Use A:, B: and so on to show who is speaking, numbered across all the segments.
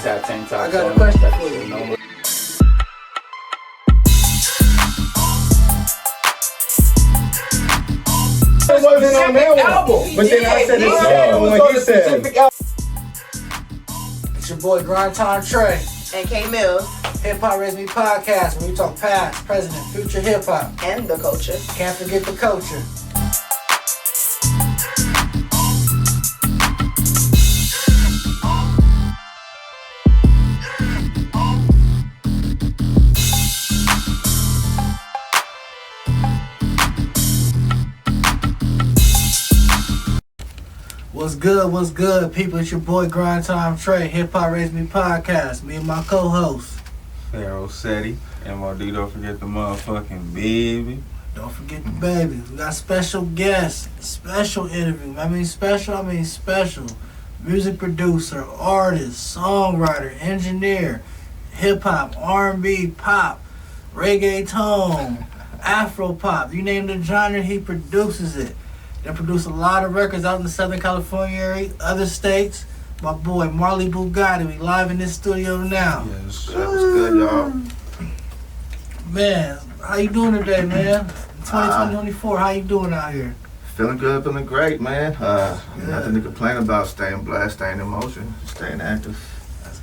A: just have tank tops.
B: I got a question for you.
C: It wasn't on that one. But then I said it's what he said.
B: It's your boy Grind Time Trey
D: And K Mills
B: Hip Hop Raised Me podcast, where we talk past, present, and future hip hop.
D: and the culture.
B: Can't forget the culture. What's good, people? It's your boy Grind Time Trey, Hip Hop Raised Me podcast. Me and my co-host.
C: Pharrell City. MOD, don't forget the motherfucking baby.
B: Don't forget the baby. We got special guests, special interview. I mean special. Music producer, artist, songwriter, engineer, hip hop, R&B, pop, reggaeton, Afro pop. You name the genre, he produces it. They produce a lot of records out in the Southern California area, other states. My boy Marley Bugotti, we live in this studio now.
C: Yes, that was good, y'all.
B: Man, how you doing today, man? 2024, how you doing out here?
E: Feeling good, feeling great, man. Nothing to complain about. Staying blessed, staying in motion, staying active.
B: That's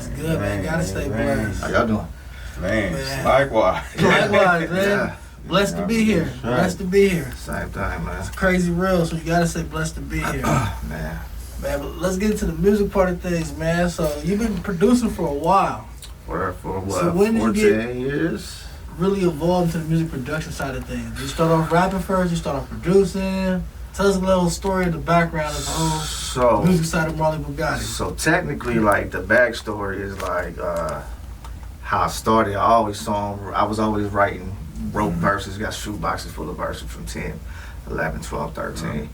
B: good, man. Gotta stay blessed.
E: How y'all doing?
C: Man, likewise.
B: Likewise, man.
E: Yeah.
B: Blessed to be here. Blessed to be here.
E: Same thing, man.
B: It's crazy real, so you gotta say blessed to be here.
E: Man,
B: but let's get into the music part of things, man. So you've been producing for a while.
E: for what?
B: So when did you
E: 14 years?
B: Really evolved into the music production side of things? Did you start off rapping first? You start off producing? Tell us a little story of the background of the whole music side of Marley Bugotti.
E: So technically, like the backstory is like how I started. I was always wrote verses, got shoe boxes full of verses from 10, 11, 12, 13.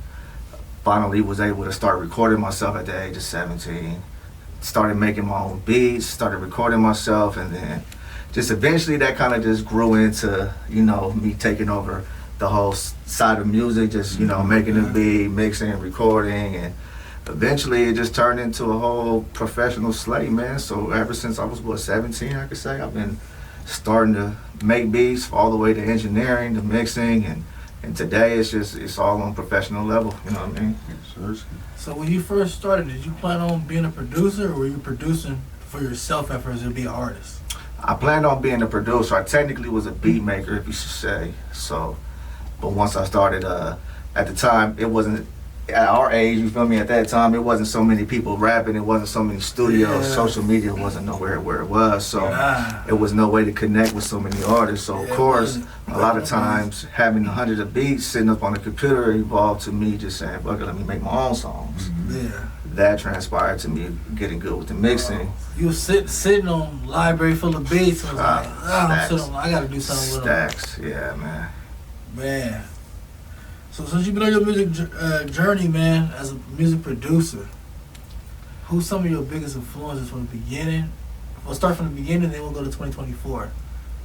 E: Finally was able to start recording myself at the age of 17. Started making my own beats, started recording myself, and then just eventually that kind of just grew into, me taking over the whole side of music, just, making the beat, mixing, recording, and eventually it just turned into a whole professional slate, man. So ever since I was, 17, I could say, I've been starting to make beats all the way to engineering, to mixing, and today it's all on professional level, you know what I mean?
B: So when you first started, did you plan on being a producer, or were you producing for yourself at first to be an artist?
E: I planned on being a producer. I technically was a beat maker, if you should say. So, but once I started, at the time, it wasn't, at our age, you feel me, at that time, it wasn't so many people rapping, it wasn't so many studios, social media wasn't nowhere where it was, so it was no way to connect with so many artists. So of course, a lot of times, having hundreds of beats sitting up on the computer evolved to me just saying, fuck it, let me make my own songs.
B: Yeah.
E: That transpired to me getting good with the mixing.
B: You were sitting on a library full of beats, and I was like, I gotta do something with them.
E: Stacks, yeah, man.
B: Man. So since you've been on your music journey, man, as a music producer, who's some of your biggest influences from the beginning? We'll start from the beginning, then we'll go to 2024.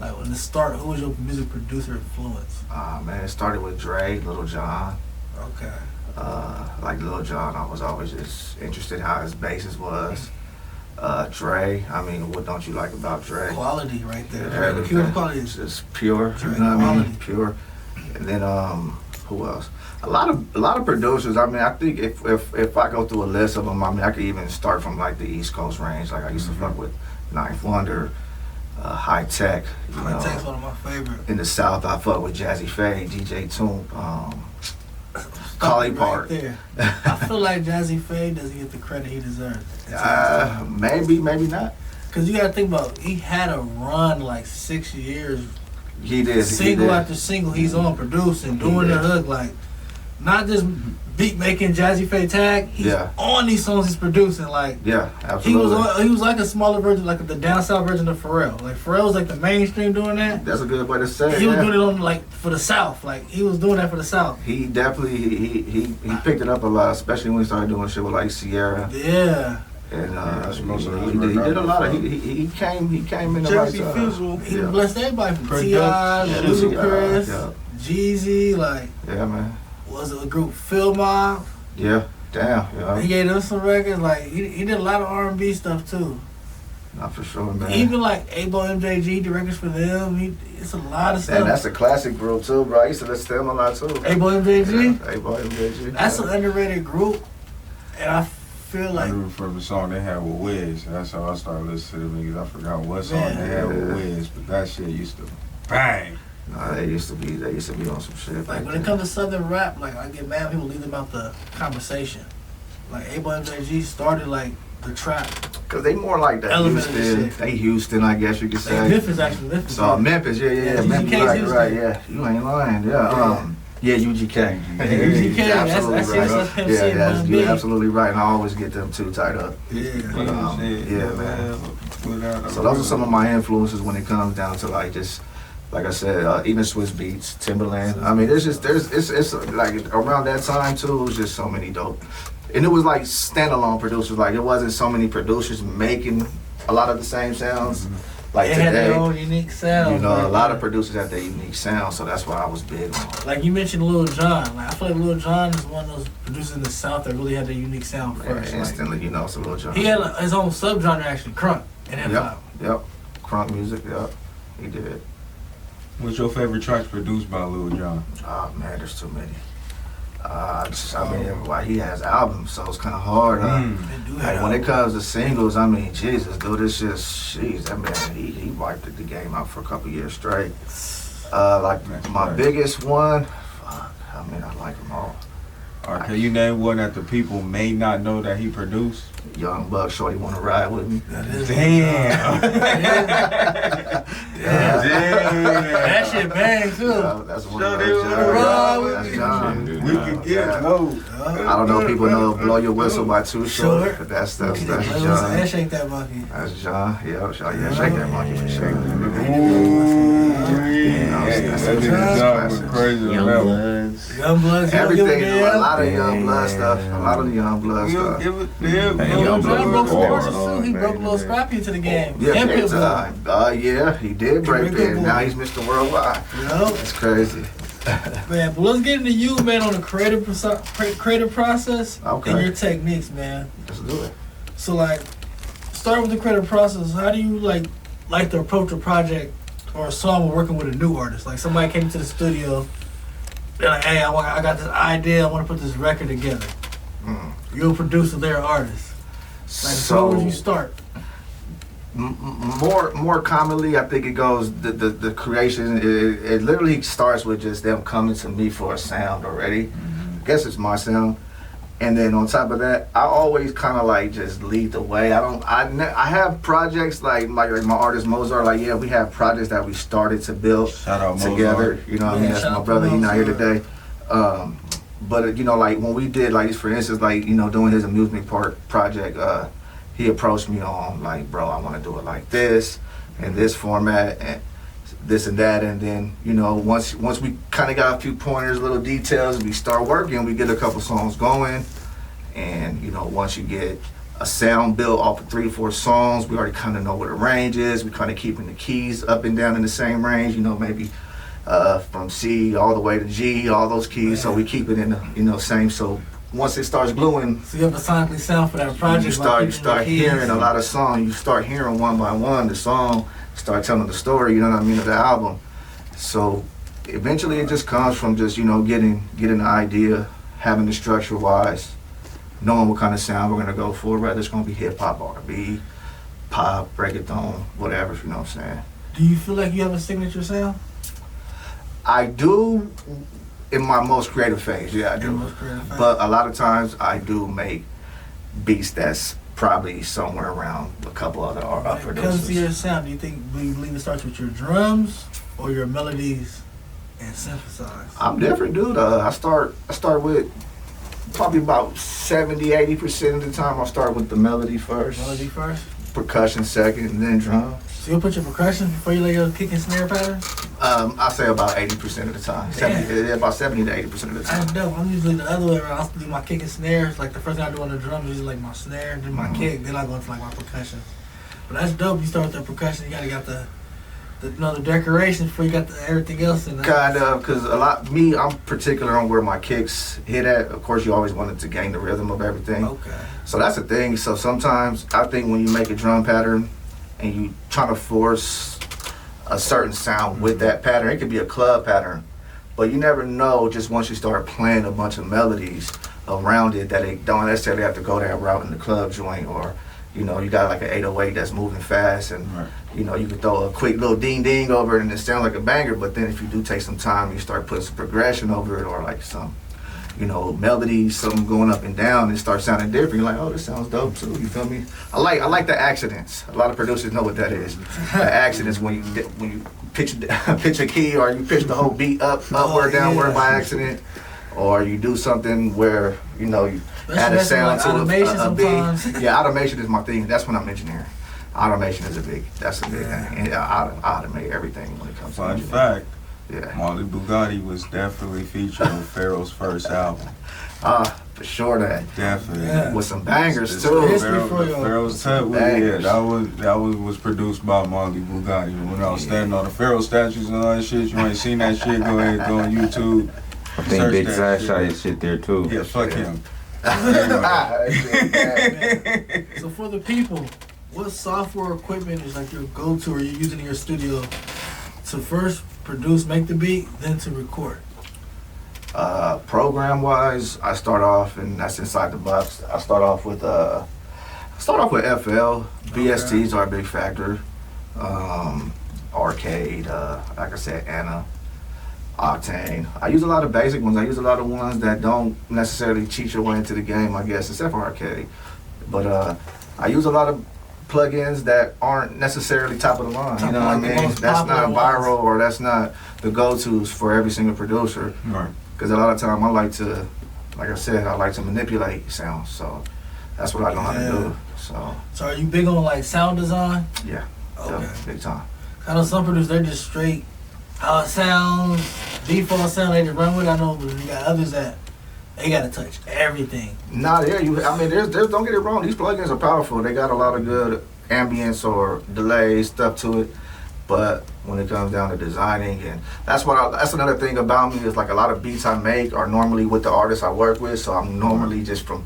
B: Like, when the start, who was your music producer influence?
E: Man, it started with Dre, Lil Jon.
B: Okay.
E: Like Lil Jon, I was always just interested how his basis was. Dre, I mean, what don't you like about Dre?
B: Quality right there.
E: Yeah,
B: The pure quality is
E: just pure,
B: Dre,
E: you know what I mean?
B: quality.
E: Pure. And then who else? A lot of producers. I mean, I think if I go through a list of them, I mean, I could even start from like the East Coast range. Like I used to fuck with Ninth Wonder, High Tech.
B: High Tech's one of my favorites.
E: In the South, I fuck with Jazzy Faye, DJ Toon, Collie Park.
B: Right there. I feel like Jazzy Faye doesn't get the credit he deserves.
E: Maybe not.
B: Cause you gotta think about, he had a run like 6 years.
E: He did.
B: Single after single, he's on producing, doing the hook, like not just beat making Jazzy Faye tag. He's on these songs he's producing. Like
E: absolutely.
B: He was like a smaller version, like the down south version of Pharrell. Like Pharrell was like the mainstream doing that.
E: That's a good way to say it.
B: He was doing it on like for the South. Like he was doing that for the South.
E: He definitely he picked it up a lot, especially when he started doing shit with like Sierra.
B: Yeah.
E: And he did a lot of he came in the right time.
B: He blessed everybody from T.I., Ludacris, Jeezy, like
E: man.
B: Was it a group Phil Mob?
E: Yeah, damn. Yeah.
B: He gave us some records. Like he did a lot of R&B stuff too.
E: Not for sure, man.
B: Even like Abo MJG, the records for them, it's a lot of stuff.
E: And that's a classic group too, bro. I used to listen to them a lot too.
B: Abo MJG?
E: Yeah, Abo MJG.
B: That's an underrated group. And I feel like...
A: I remember from the song they had with Wiz. That's how I started listening to them niggas. I forgot what song they had with Wiz, but that shit used to bang.
E: Nah, they used to be on some shit.
B: Like when it comes to Southern rap, like I get mad people leave them out the conversation. Like Abo MJG started like the trap.
E: Cause they more like the Houston. They Houston, I guess you could say.
B: Memphis actually. Memphis.
E: So Memphis, yeah. Memphis, right, yeah. You ain't lying, yeah. Yeah, UGK.
B: UGK,
E: absolutely
B: that's
E: right. Yeah, you're absolutely right, and I always get them two tied up.
A: Yeah, man.
E: So those are some of my influences when it comes down to like just, like I said, even Swiss Beats, Timbaland. I mean, it's like around that time too. It was just so many dope, and it was like standalone producers. Like it wasn't so many producers making a lot of the same sounds. Like
B: they
E: today,
B: had their own unique sound.
E: You know, a lot of producers have their unique sound, so that's why I was big on.
B: Like you mentioned Lil Jon. Like I feel like Lil Jon is one of those producers in the South that really had their unique sound first.
E: Yeah, instantly, you know, it's a Lil Jon.
B: He had his own subgenre actually, crunk and hip hop.
E: Yep. Crunk music, yep. He did.
A: What's your favorite tracks produced by Lil Jon?
E: Oh man, there's too many. I mean, he has albums, so it's kind of hard. Like when it comes to singles, I mean, Jesus, dude, it's just, jeez, that man, he wiped the game out for a couple years straight. Like my biggest one, fuck, I mean, I like them all.
A: Alright, can you name one that the people may not know that he produced?
E: Young Buck, Shorty Wanna Ride With Me.
A: Damn.
B: That shit bang too.
E: Yeah, that's one of those. That's John.
A: We can get low.
E: I don't know if people know Blow Your Whistle by Too Short, but that's John.
B: And Shake That Monkey.
E: That's John. Yeah, Shake That Monkey for sure.
A: That's crazy.
B: Young Bloods.
E: Everything, a lot of Young Blood stuff. A lot of the Young Blood stuff.
B: Young Blood broke some horses too. He broke a little Scrappy into the game.
E: Yeah, yeah, he did break in. Now he's Mr. Worldwide. That's crazy.
B: Man, but let's get into you, man, on the creative process and your techniques, man.
E: Let's do it.
B: So, like, start with the creative process. How do you like to approach a project or a song when working with a new artist? Like, somebody came to the studio, they're like, "Hey, I got this idea. I want to put this record together." You're a producer, they're an artist. Like, so where would you start?
E: More commonly, I think it goes the creation. It literally starts with just them coming to me for a sound already. I guess it's my sound, and then on top of that, I always kind of like just lead the way. I have projects like my artist Mozart. Like we have projects that we started to build together. Mozart. You know what I mean? That's my brother. He's not here today. But like when we did for instance doing his amusement park project. He approached me on like, bro, I want to do it like this, in this format, and this and that, and then once we kind of got a few pointers, little details, we start working. We get a couple songs going, and once you get a sound built off of 3 or 4 songs, we already kind of know what the range is. We kind of keeping the keys up and down in the same range, maybe from C all the way to G, all those keys. So we keep it in the same. So once it starts gluing,
B: so you have a sonically sound for that project.
E: You start hearing a lot of songs. You start hearing one by one the song. Start telling the story. You know what I mean, of the album. So eventually, it just comes from just getting the idea, having the structure wise, knowing what kind of sound we're gonna go for. Whether it's gonna be hip hop, R&B, pop, reggaeton, whatever. You know what I'm saying?
B: Do you feel like you have a signature sound?
E: I do. In my most creative phase, yeah, I do. But a lot of times I do make beats that's probably somewhere around a couple other producers.
B: When it comes to your sound, do you believe it starts with your drums or your melodies and synthesize?
E: I'm different, dude. I start with probably about 70-80% of the time. I start with the melody first. Percussion second, and then drums.
B: So you'll put your percussion before you lay your kick and snare pattern?
E: I say about 80% of the time. About 70 to 80% of the time.
B: That's dope. I'm usually the other way around. I'll do my kick and snares. Like the first thing I do on the drums is usually like my snare, then my kick, then I go into like my percussion. But that's dope. You start with the percussion, you gotta got the decoration before you got everything else in there.
E: Kind of, because I'm particular on where my kicks hit at. Of course, you always wanted to gain the rhythm of everything.
B: Okay.
E: So that's the thing. So sometimes I think when you make a drum pattern, and you trying to force a certain sound with that pattern. It could be a club pattern, but you never know just once you start playing a bunch of melodies around it that it don't necessarily have to go that route in the club joint, or you know, you got like an 808 that's moving fast, and you know, you can throw a quick little ding ding over it and it sounds like a banger, but then if you do take some time, you start putting some progression over it, or like some, you know, melody, something going up and down, and start sounding different. You're like, oh, this sounds dope too. You feel me? I like the accidents. A lot of producers know what that is. The accidents when you pitch a key, or you pitch the whole beat upward, downward by accident, or you do something where you know you add a sound to a beat. Yeah, automation is my thing. That's when I'm engineering. Automation is that's a big thing. And I automate everything when it comes to engineering.
A: Fun fact.
E: Yeah.
A: Molly Bugotti was definitely featured on Pharrell's first album.
E: For sure that.
A: Definitely.
B: Yeah.
E: With some bangers too.
A: Pharrell's Tut, yeah, that was produced by Molly Bugotti. When I was standing on the Pharrell statues and all that shit, you ain't seen that shit, go ahead, go on YouTube.
C: I think Big Zai shot his shit there too.
A: Yeah, fuck him.
B: So for the people, what software equipment is like your go-to, or you're using in your studio to first produce, make the beat, then to record?
E: Program wise, I start off, and that's inside the box. I start off with FL. VSTs are a big factor. Arcade, like I said, Anna, Octane. I use a lot of basic ones. I use a lot of ones that don't necessarily cheat your way into the game, I guess, except for Arcade. But I use a lot of plugins that aren't necessarily top of the line. You know what I mean? That's not viral, or that's not the go-tos for every single producer.
A: Right.
E: Because a lot of time I like to, like I said, I like to manipulate sounds. So that's what I know how to do. So
B: are you big on like sound design?
E: Yeah.
B: Okay.
E: Yeah, big time.
B: I know some producers, they're just straight how it sounds, default sound, they just run with it. I know, but you got others that they gotta touch everything.
E: Nah, yeah, I mean, there's don't get it wrong. These plugins are powerful. They got a lot of good ambience or delays, stuff to it. But when it comes down to designing, and that's another thing about me is like a lot of beats I make are normally with the artists I work with. So I'm normally just from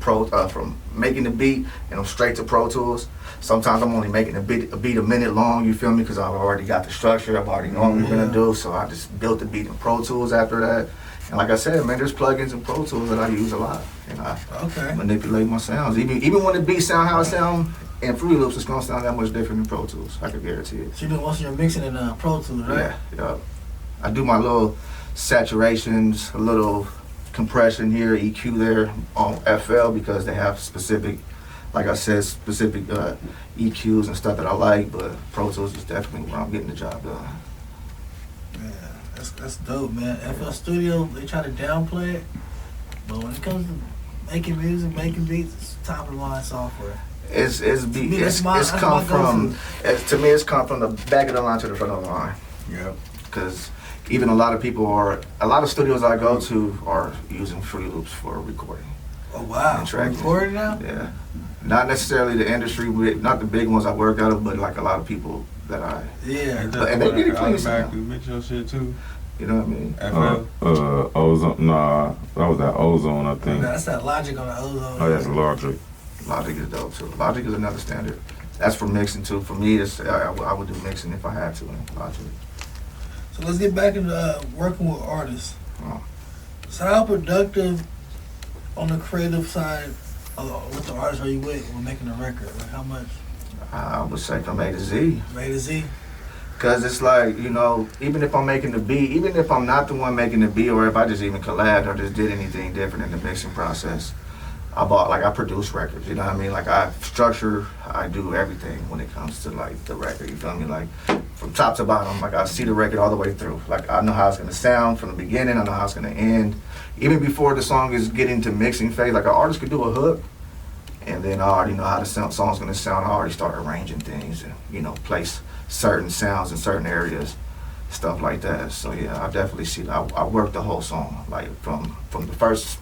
E: making the beat and I'm straight to Pro Tools. Sometimes I'm only making a beat a minute long. You feel me? Because I've already got the structure. I've already know what we're gonna do. So I just built the beat in Pro Tools after that. And like I said, man, there's plugins in Pro Tools that I use a lot, and I manipulate my sounds. Even when the beat sound how it sound in Fruity Loops, it's gonna sound that much different in Pro Tools. I can guarantee it.
B: So you do most of your mixing in Pro Tools, right?
E: Yeah. I do my little saturations, a little compression here, EQ there on FL because they have specific, like I said, specific EQs and stuff that I like. But Pro Tools is definitely where I'm getting the job done.
B: That's dope, man. FL Studio, they try to downplay it, but when it comes to making music, making beats, it's top of the line software.
E: It's come from the back of the line to the front of the line.
A: Yeah.
E: Because even a lot of studios I go to are using Fruity Loops for recording.
B: Oh wow! For recording now?
E: Yeah. Not necessarily the industry, not the big ones I work out of, but like a lot of people that I.
B: Yeah.
E: And they get it clean.
A: Automatically mix your shit too.
E: You know what I mean?
C: Ozone. Nah, that was that Ozone, I think.
B: That's that Logic on the Ozone.
C: Oh, that's Logic.
E: Logic is dope too. Logic is another standard. That's for mixing too. For me, I would do mixing if I had to in Logic.
B: So let's get back into working with artists.
E: Oh.
B: So how productive on the creative side with the artists are you with making a record? Like how much?
E: I would say from A to Z.
B: From A to Z?
E: Because it's like, you know, even if I'm making the beat, even if I'm not the one making the beat, or if I just even collabed or just did anything different in the mixing process, I produce records, you know what I mean? Like I structure, I do everything when it comes to like the record, you feel me? Like from top to bottom, like I see the record all the way through. Like I know how it's gonna sound from the beginning, I know how it's gonna end. Even before the song is getting to mixing phase, like an artist could do a hook, and then I already know how the song's gonna sound. I already start arranging things and, you know, place certain sounds in certain areas, stuff like that. So yeah, I definitely see that. I work the whole song, like from the first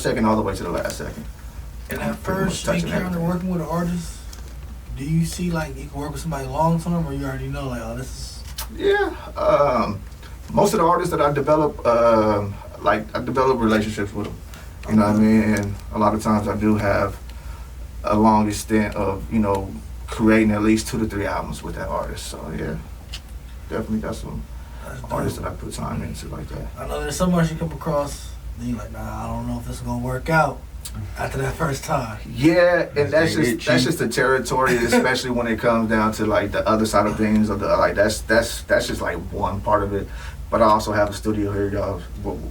E: second all the way to the last second.
B: And at first encounter working with an artist, do you see like you can work with somebody long term, or you already know like, oh, this is?
E: Yeah, most of the artists that I develop, I develop relationships with them. You know what I mean? And a lot of times I do have a long extent of, you know, creating at least 2 to 3 albums with that artist. So yeah, definitely got some artists that I put time into like that.
B: I know there's some artists you come across, and you're like, nah, I don't know if this is gonna work out after that first time.
E: Yeah, and that's just the territory, especially when it comes down to like the other side of things, or the like that's just like one part of it. But I also have a studio here, y'all,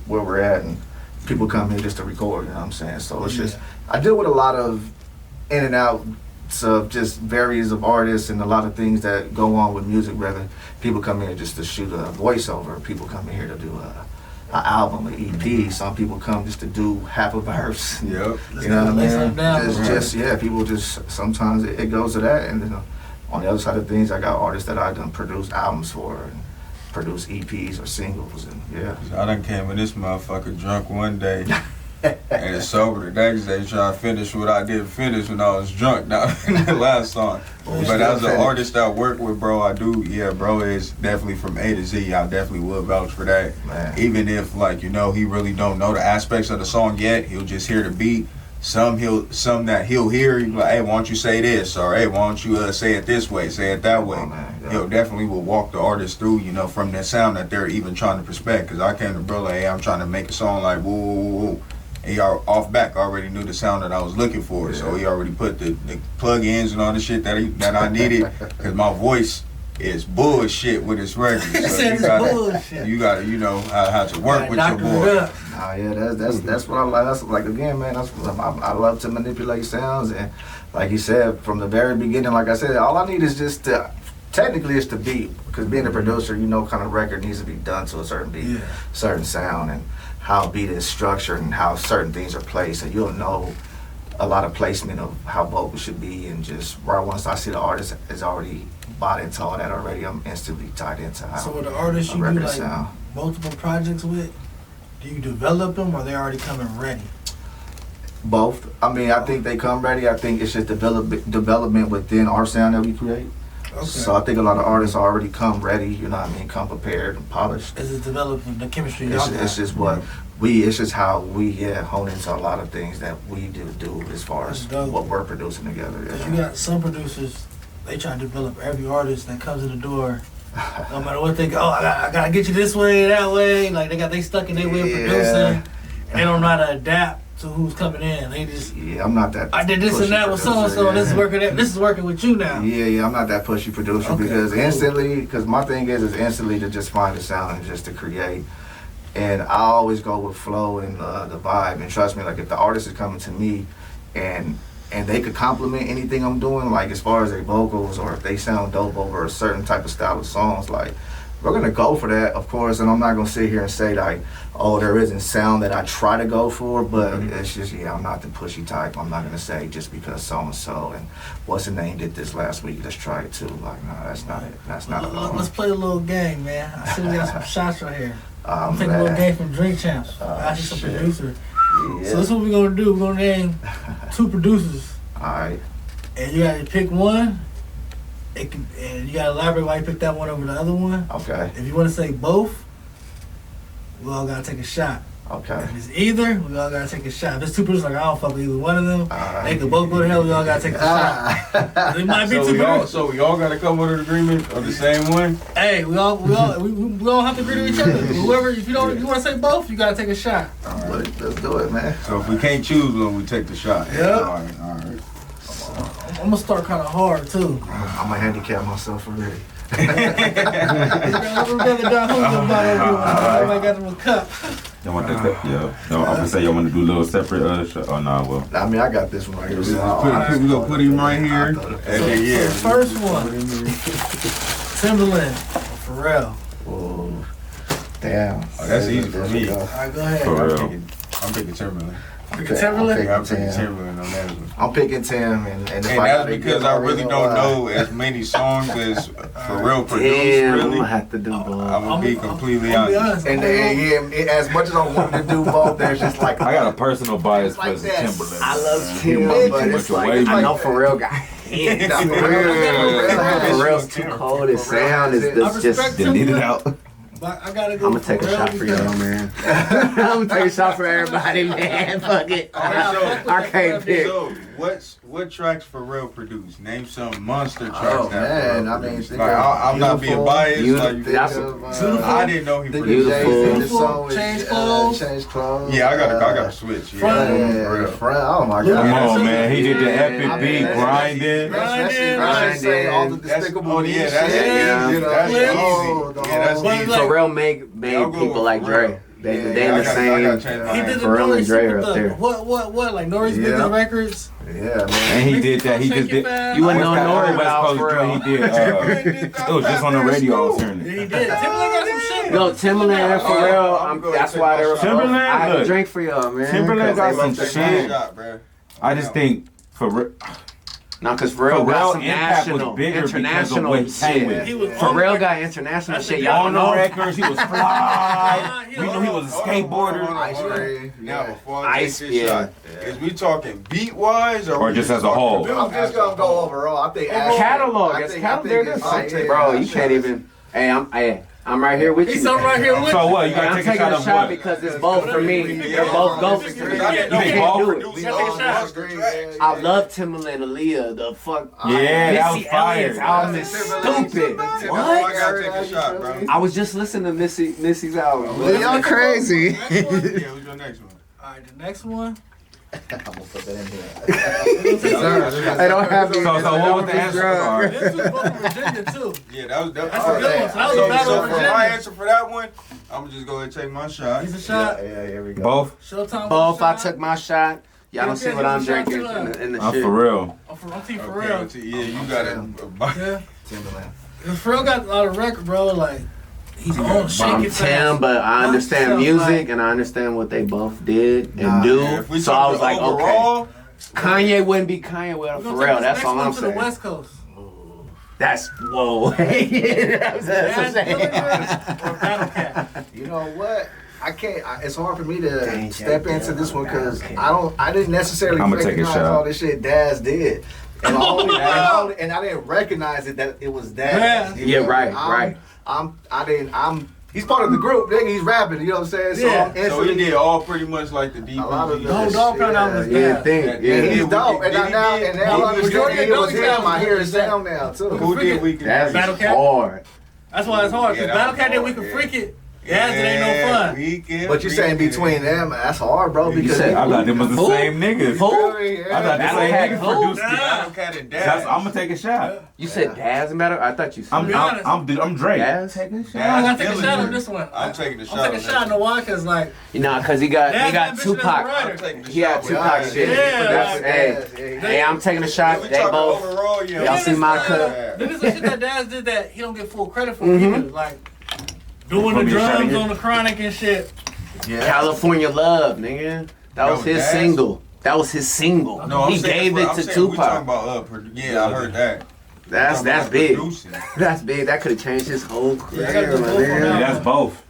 E: where we're at, and people come here just to record. You know what I'm saying? So it's just I deal with a lot of in and out. So just various of artists and a lot of things that go on with music. Whether people come here just to shoot a voiceover, people come here to do an album, an EP. Some people come just to do half a verse.
A: Yep.
E: You know what I mean? Just people just sometimes it goes to that. And then on the other side of things, I got artists that I done produced albums for and produce EPs or singles, and yeah.
A: I done came in this motherfucker drunk one day. And it's sober the next day trying to finish what I didn't finish when I was drunk now in the last song. But as an artist I work with, bro, I do, bro is definitely from A to Z. I definitely would vouch for that.
E: Man.
A: Even if, like, you know, he really don't know the aspects of the song yet, he'll just hear the beat. Some that he'll hear, he'll be like, hey, why don't you say this? Or, hey, why don't you say it this way, say it that way. He'll definitely will walk the artist through, you know, from that sound that they're even trying to respect. Because I came to bro like, hey, I'm trying to make a song like woo, woo, woo. He off back already knew the sound that I was looking for, so he already put the plug-ins and all the shit that I needed, because my voice is bullshit with this record. So you gotta, you know, how to work with your boy.
E: That's what I like. That's like, again, man. I love to manipulate sounds, and like you said from the very beginning, like I said, all I need is just to. Technically, it's the beat, because being a producer, you know, kind of record needs to be done to a certain beat, certain sound, and how a beat is structured and how certain things are placed. So you'll know a lot of placement of how vocals should be, and just right once I see the artist is already bought into all that already, I'm instantly tied into how.
B: So with the artists you do like multiple projects with, do you develop them or they already coming ready?
E: Both. I mean, I think they come ready. I think it's just development within our sound that we create. Okay. So I think a lot of artists already come ready, you know what I mean, come prepared and polished.
B: Is it developing the chemistry?
E: It's just how we hone into a lot of things that we do as far as what we're producing together.
B: Because you got some producers, they try to develop every artist that comes in the door. No matter what they go, I gotta get you this way, that way. Like they stuck in their way of producing. And they don't know how to adapt to who's coming in. They just
E: I'm not that.
B: I did this and that with so and so. This is working with you now.
E: I'm not that pushy producer because instantly. Because my thing is instantly to just find a sound and just to create. And I always go with flow and the vibe. And trust me, like if the artist is coming to me, and they could compliment anything I'm doing, like as far as their vocals or if they sound dope over a certain type of style of songs, like. We're gonna go for that, of course, and I'm not gonna sit here and say like, oh, there isn't sound that I try to go for, but it's just, I'm not the pushy type. I'm not gonna say just because so and so and what's the name did this last week, let's try it too. Like, no, that's not it. That's not it.
B: Let's play a little game, man. I see we got some shots right here. I'm taking a little game from Drink Champs. I see some producer. So this is what we're gonna do. We're gonna name 2 producers.
E: Alright.
B: And you gotta pick one. And you gotta elaborate why you picked that one over the other one.
E: Okay.
B: If you want to say both, we all gotta take a shot.
E: Okay.
B: If it's either, we all gotta take a shot. If it's 2 producers, like I don't fuck with either one of them, they could both go to hell. We all gotta take a shot. It might be so 2 producers.
A: So we all gotta come with an agreement on the same one.
B: Hey, we all have to agree to each other. Whoever, if you want to say both, you gotta take a shot.
E: Let's do it, man.
A: So if we can't choose one, we take the shot.
B: Yep.
A: All right.
B: I'm gonna start kind of hard too.
E: I'm gonna handicap myself already.
B: I got him a cup.
D: Y'all want that cup? Yeah. No, I'm gonna say y'all want to do a little separate shot. Oh no, well.
E: I mean, I got this one right here.
A: We gonna put him right here.
B: The first one, Timbaland, Pharrell.
E: Oh, damn.
A: Oh, that's easy for me.
B: All right, go ahead.
D: Pharrell.
A: I'm picking Timbaland.
B: I'm picking
A: Timbaland on that one.
E: I'm picking Tim, and
A: that's because I really don't know as many songs as Pharrell produced.
E: Really,
C: I'm gonna have to do both.
A: I'm gonna be completely honest.
E: And as much as I wanted to do both, there's just like
D: I got a personal bias
E: like
D: for
E: that.
D: Timbaland.
C: I love Tim,
E: but it's like
C: I know Pharrell got hit. Pharrell's too cold. His sound is just
D: delete it out.
B: I gotta go.
C: I'm gonna take a shot for y'all, man. I'm gonna take a shot for everybody, man. Fuck it. I can't pick.
A: What tracks Pharrell produced? Name some monster tracks.
C: Oh
A: that
C: man,
A: Pharrell
C: I mean,
A: produced.
C: think
A: Like,
C: of
A: I'm not being
C: Beautiful,
A: biased. Like,
C: Beautiful.
A: I didn't know he
C: Think of
A: produced.
C: Jay-Z, the
B: Beautiful.
C: song with,
B: Change Clothes.
C: Change Clothes.
A: Yeah, I gotta switch. Yeah,
B: Front.
A: Pharrell.
C: Front. Oh my
B: Come
C: god.
D: Come on, man. He did the
B: Yeah.
D: epic beat, grinding.
C: Grinding. All the
A: That's-
C: despicable
A: oh,
C: me
A: yeah,
C: shit.
A: that's
B: easy.
C: You know,
A: That's
C: the
A: easy.
C: whole- the
A: Yeah, that's
C: whole-
A: easy.
B: Like-
F: Pharrell made
A: I'll go
F: people
A: with
F: like Dre.
A: Pharrell.
F: They
A: Yeah,
F: in
A: I
F: the
A: gotta
F: same.
A: change my
B: He
A: mind.
B: did the
F: Pharrell and
B: Nori's
F: Dre
B: with
F: are up
B: the
F: there.
B: what like Nori's
C: Yeah.
B: biggest records.
C: Yeah, man.
D: And he did that. He just did.
F: You wouldn't
D: What's
F: know
D: that
F: Nori
D: other West
F: without
D: Coast
F: Pharrell.
D: joint he did? It was just on the radio. I was hearing
B: Yeah,
D: it.
B: he did. Timbaland got some shit.
F: No, Timbaland and Pharrell.
A: I'm gonna
F: That's
A: take
F: why
A: my
F: they were.
A: shot.
D: Timbaland,
F: I had
D: look.
F: to drink for y'all, man.
D: Timbaland
F: 'cause
D: got
F: they
D: some
F: left their
D: shit.
A: Shot, bruh.
D: I just think
F: No, because Pharrell got
D: Pharrell
F: some
D: impact was
F: national,
D: bigger because of
F: international
D: what he came
F: shit.
D: with.
B: He was
F: Pharrell got international
B: That's
F: shit.
B: a
F: Y'all
D: On the
F: know.
D: records, he was fly.
B: Yeah,
D: We knew he was a
A: Hold on,
D: skateboarder.
C: Ice
A: hold on.
C: Tray.
A: Now,
C: Yeah.
A: before I
F: Ice,
A: take this
F: yeah.
A: shot, is we talking beat wise
D: Or
A: we
D: just as a
A: talking
D: whole?
C: I'm just gonna go overall. I think
F: Catalog.
C: I
F: It's
C: think-
F: catalog.
C: I
F: There
C: think
F: it is.
C: it's like,
F: Bro,
C: yeah,
F: you can't even. I'm right here with you.
B: He's right here with
D: So
B: you.
D: what? You
F: And
D: gotta
F: I'm
D: take a
F: taking
D: shot
F: a
D: of
F: shot
D: what?
F: because it's both for me. They're both ghosts to me.
A: Because I didn't know
F: You
A: he
F: can't
A: was
F: do it.
A: producing
B: You gotta take a
A: all
B: shot.
A: monster tracks.
F: I love Timbaland, Aaliyah, the fuck.
D: Yeah, that was
F: Missy Elliott's
D: fire.
F: album is stupid.
A: I
F: What?
A: gotta take a shot, bro.
F: I was just listening to Missy's album.
C: Well, y'all crazy.
A: Next one? Yeah, who's your next one?
B: All right, the next one.
C: I'm gonna put that in here.
F: I don't have
D: So what was the answer? Sorry.
B: This was both from Virginia too.
A: Yeah, that was
B: That's
A: definitely.
B: a good one. So that was a battle
A: So
B: of
A: for my
B: Virginia.
A: answer for that one, I'm gonna just go ahead and take my shot.
B: He's a shot.
C: Yeah, here we go.
D: Both?
B: Showtime.
F: Both, I
B: shot.
F: took my shot. Y'all don't see what I'm drinking in the
D: I'm
F: shit.
D: for real.
B: I'm Team
A: Okay,
B: Pharrell.
A: yeah, you got it.
B: Yeah.
C: Timbaland.
B: Cause Pharrell got a lot of record, bro. Like he's on shake
F: I'm
B: it
F: Tim,
B: fast.
F: but I
B: Watch
F: understand
B: yourself,
F: music and I understand what they both did and
C: Nah,
F: do.
A: Yeah, if we
F: So I was
A: talk
F: like, okay,
A: overall,
F: Kanye wouldn't be Kanye without
B: We're gonna
F: Pharrell.
B: take this
F: That's
B: next
F: all
B: one
F: I'm
B: to the
F: saying.
B: West Coast.
F: That's whoa. That's what I'm saying.
B: Or Battle Cat.
C: You know what? I can't. It's hard for me to
F: Dang,
C: step
F: yeah,
C: into this one because
F: okay.
C: I didn't necessarily
D: I'ma take a
C: recognize
D: shot.
C: all this shit Daz did, and I didn't recognize it that it was Daz.
B: Yeah.
C: You
F: Yeah,
C: know?
F: right,
C: I'm-
F: right.
C: He's part of the group, nigga. He's rapping. You know what I'm saying? So
B: Yeah.
C: I'm
A: so he
C: instantly.
A: did all pretty much like the
C: A lot of
A: DPG.
B: The whole dog pound album was
F: You didn't
B: bad.
F: think.
A: Yeah,
C: Yeah,
F: Yeah.
C: he's dope, and
A: Did he
C: now
A: did-
C: and now I
A: did he
C: understand
B: did-
C: it was
B: did-
C: him. I hear
B: did-
C: his sound now too.
A: Who did we can
F: That's
B: Battle Cat?
F: hard.
B: That's why it's hard. Cause
A: Yeah, that
B: Battle
A: was
B: Cat did
A: hard,
B: We Can
A: yeah.
B: Freak It. Yeah, it ain't no fun.
C: But you're saying between them, that's hard, bro.
A: You
C: Because
F: said-
D: I thought them was the
F: Who?
D: same niggas.
F: Who?
D: I thought the
F: Battle
D: same
F: Cat
D: niggas
F: who?
D: produced it.
A: Battle Cat and Daz.
D: That's, I'm gonna take a shot.
F: You said Daz and Battle? I thought you said
D: I'm
B: be honest.
D: I'm Drake.
F: Daz.
B: I gotta take a shot on this one.
A: I'm taking the shot.
B: I'm taking a shot. You know why? Cause like
F: You know, cause he got
B: Daz
F: got
B: ambition as a
F: Tupac.
B: writer.
A: I'm taking the
F: He had
A: shot.
F: Tupac
A: with
F: shit.
B: Yeah,
F: That's-
B: like-
F: hey, I'm taking a shot.
A: We
F: They
A: talking
F: both.
A: overall, yeah.
F: Y'all see my cut?
B: Then there's some shit that Daz did that he don't get full credit for
F: Mhm.
B: either. Like doing the
D: Put me a shot
B: drums
D: here.
B: on the Chronic and shit.
F: California Love, nigga. That was
A: Yo,
F: his
A: Daz?
F: single. That was his single.
A: No, I'm
F: He
A: saying
F: gave
A: for-
F: it
A: I'm
F: to
A: saying we talking
F: Tupac.
A: about yeah, I heard that.
F: That's
A: Talking about
F: big.
A: producing.
F: That's big. That could have changed his whole
B: Yeah, I
F: career,
B: gotta
F: my
B: go for
F: nigga.
B: that.
D: Yeah, that's both.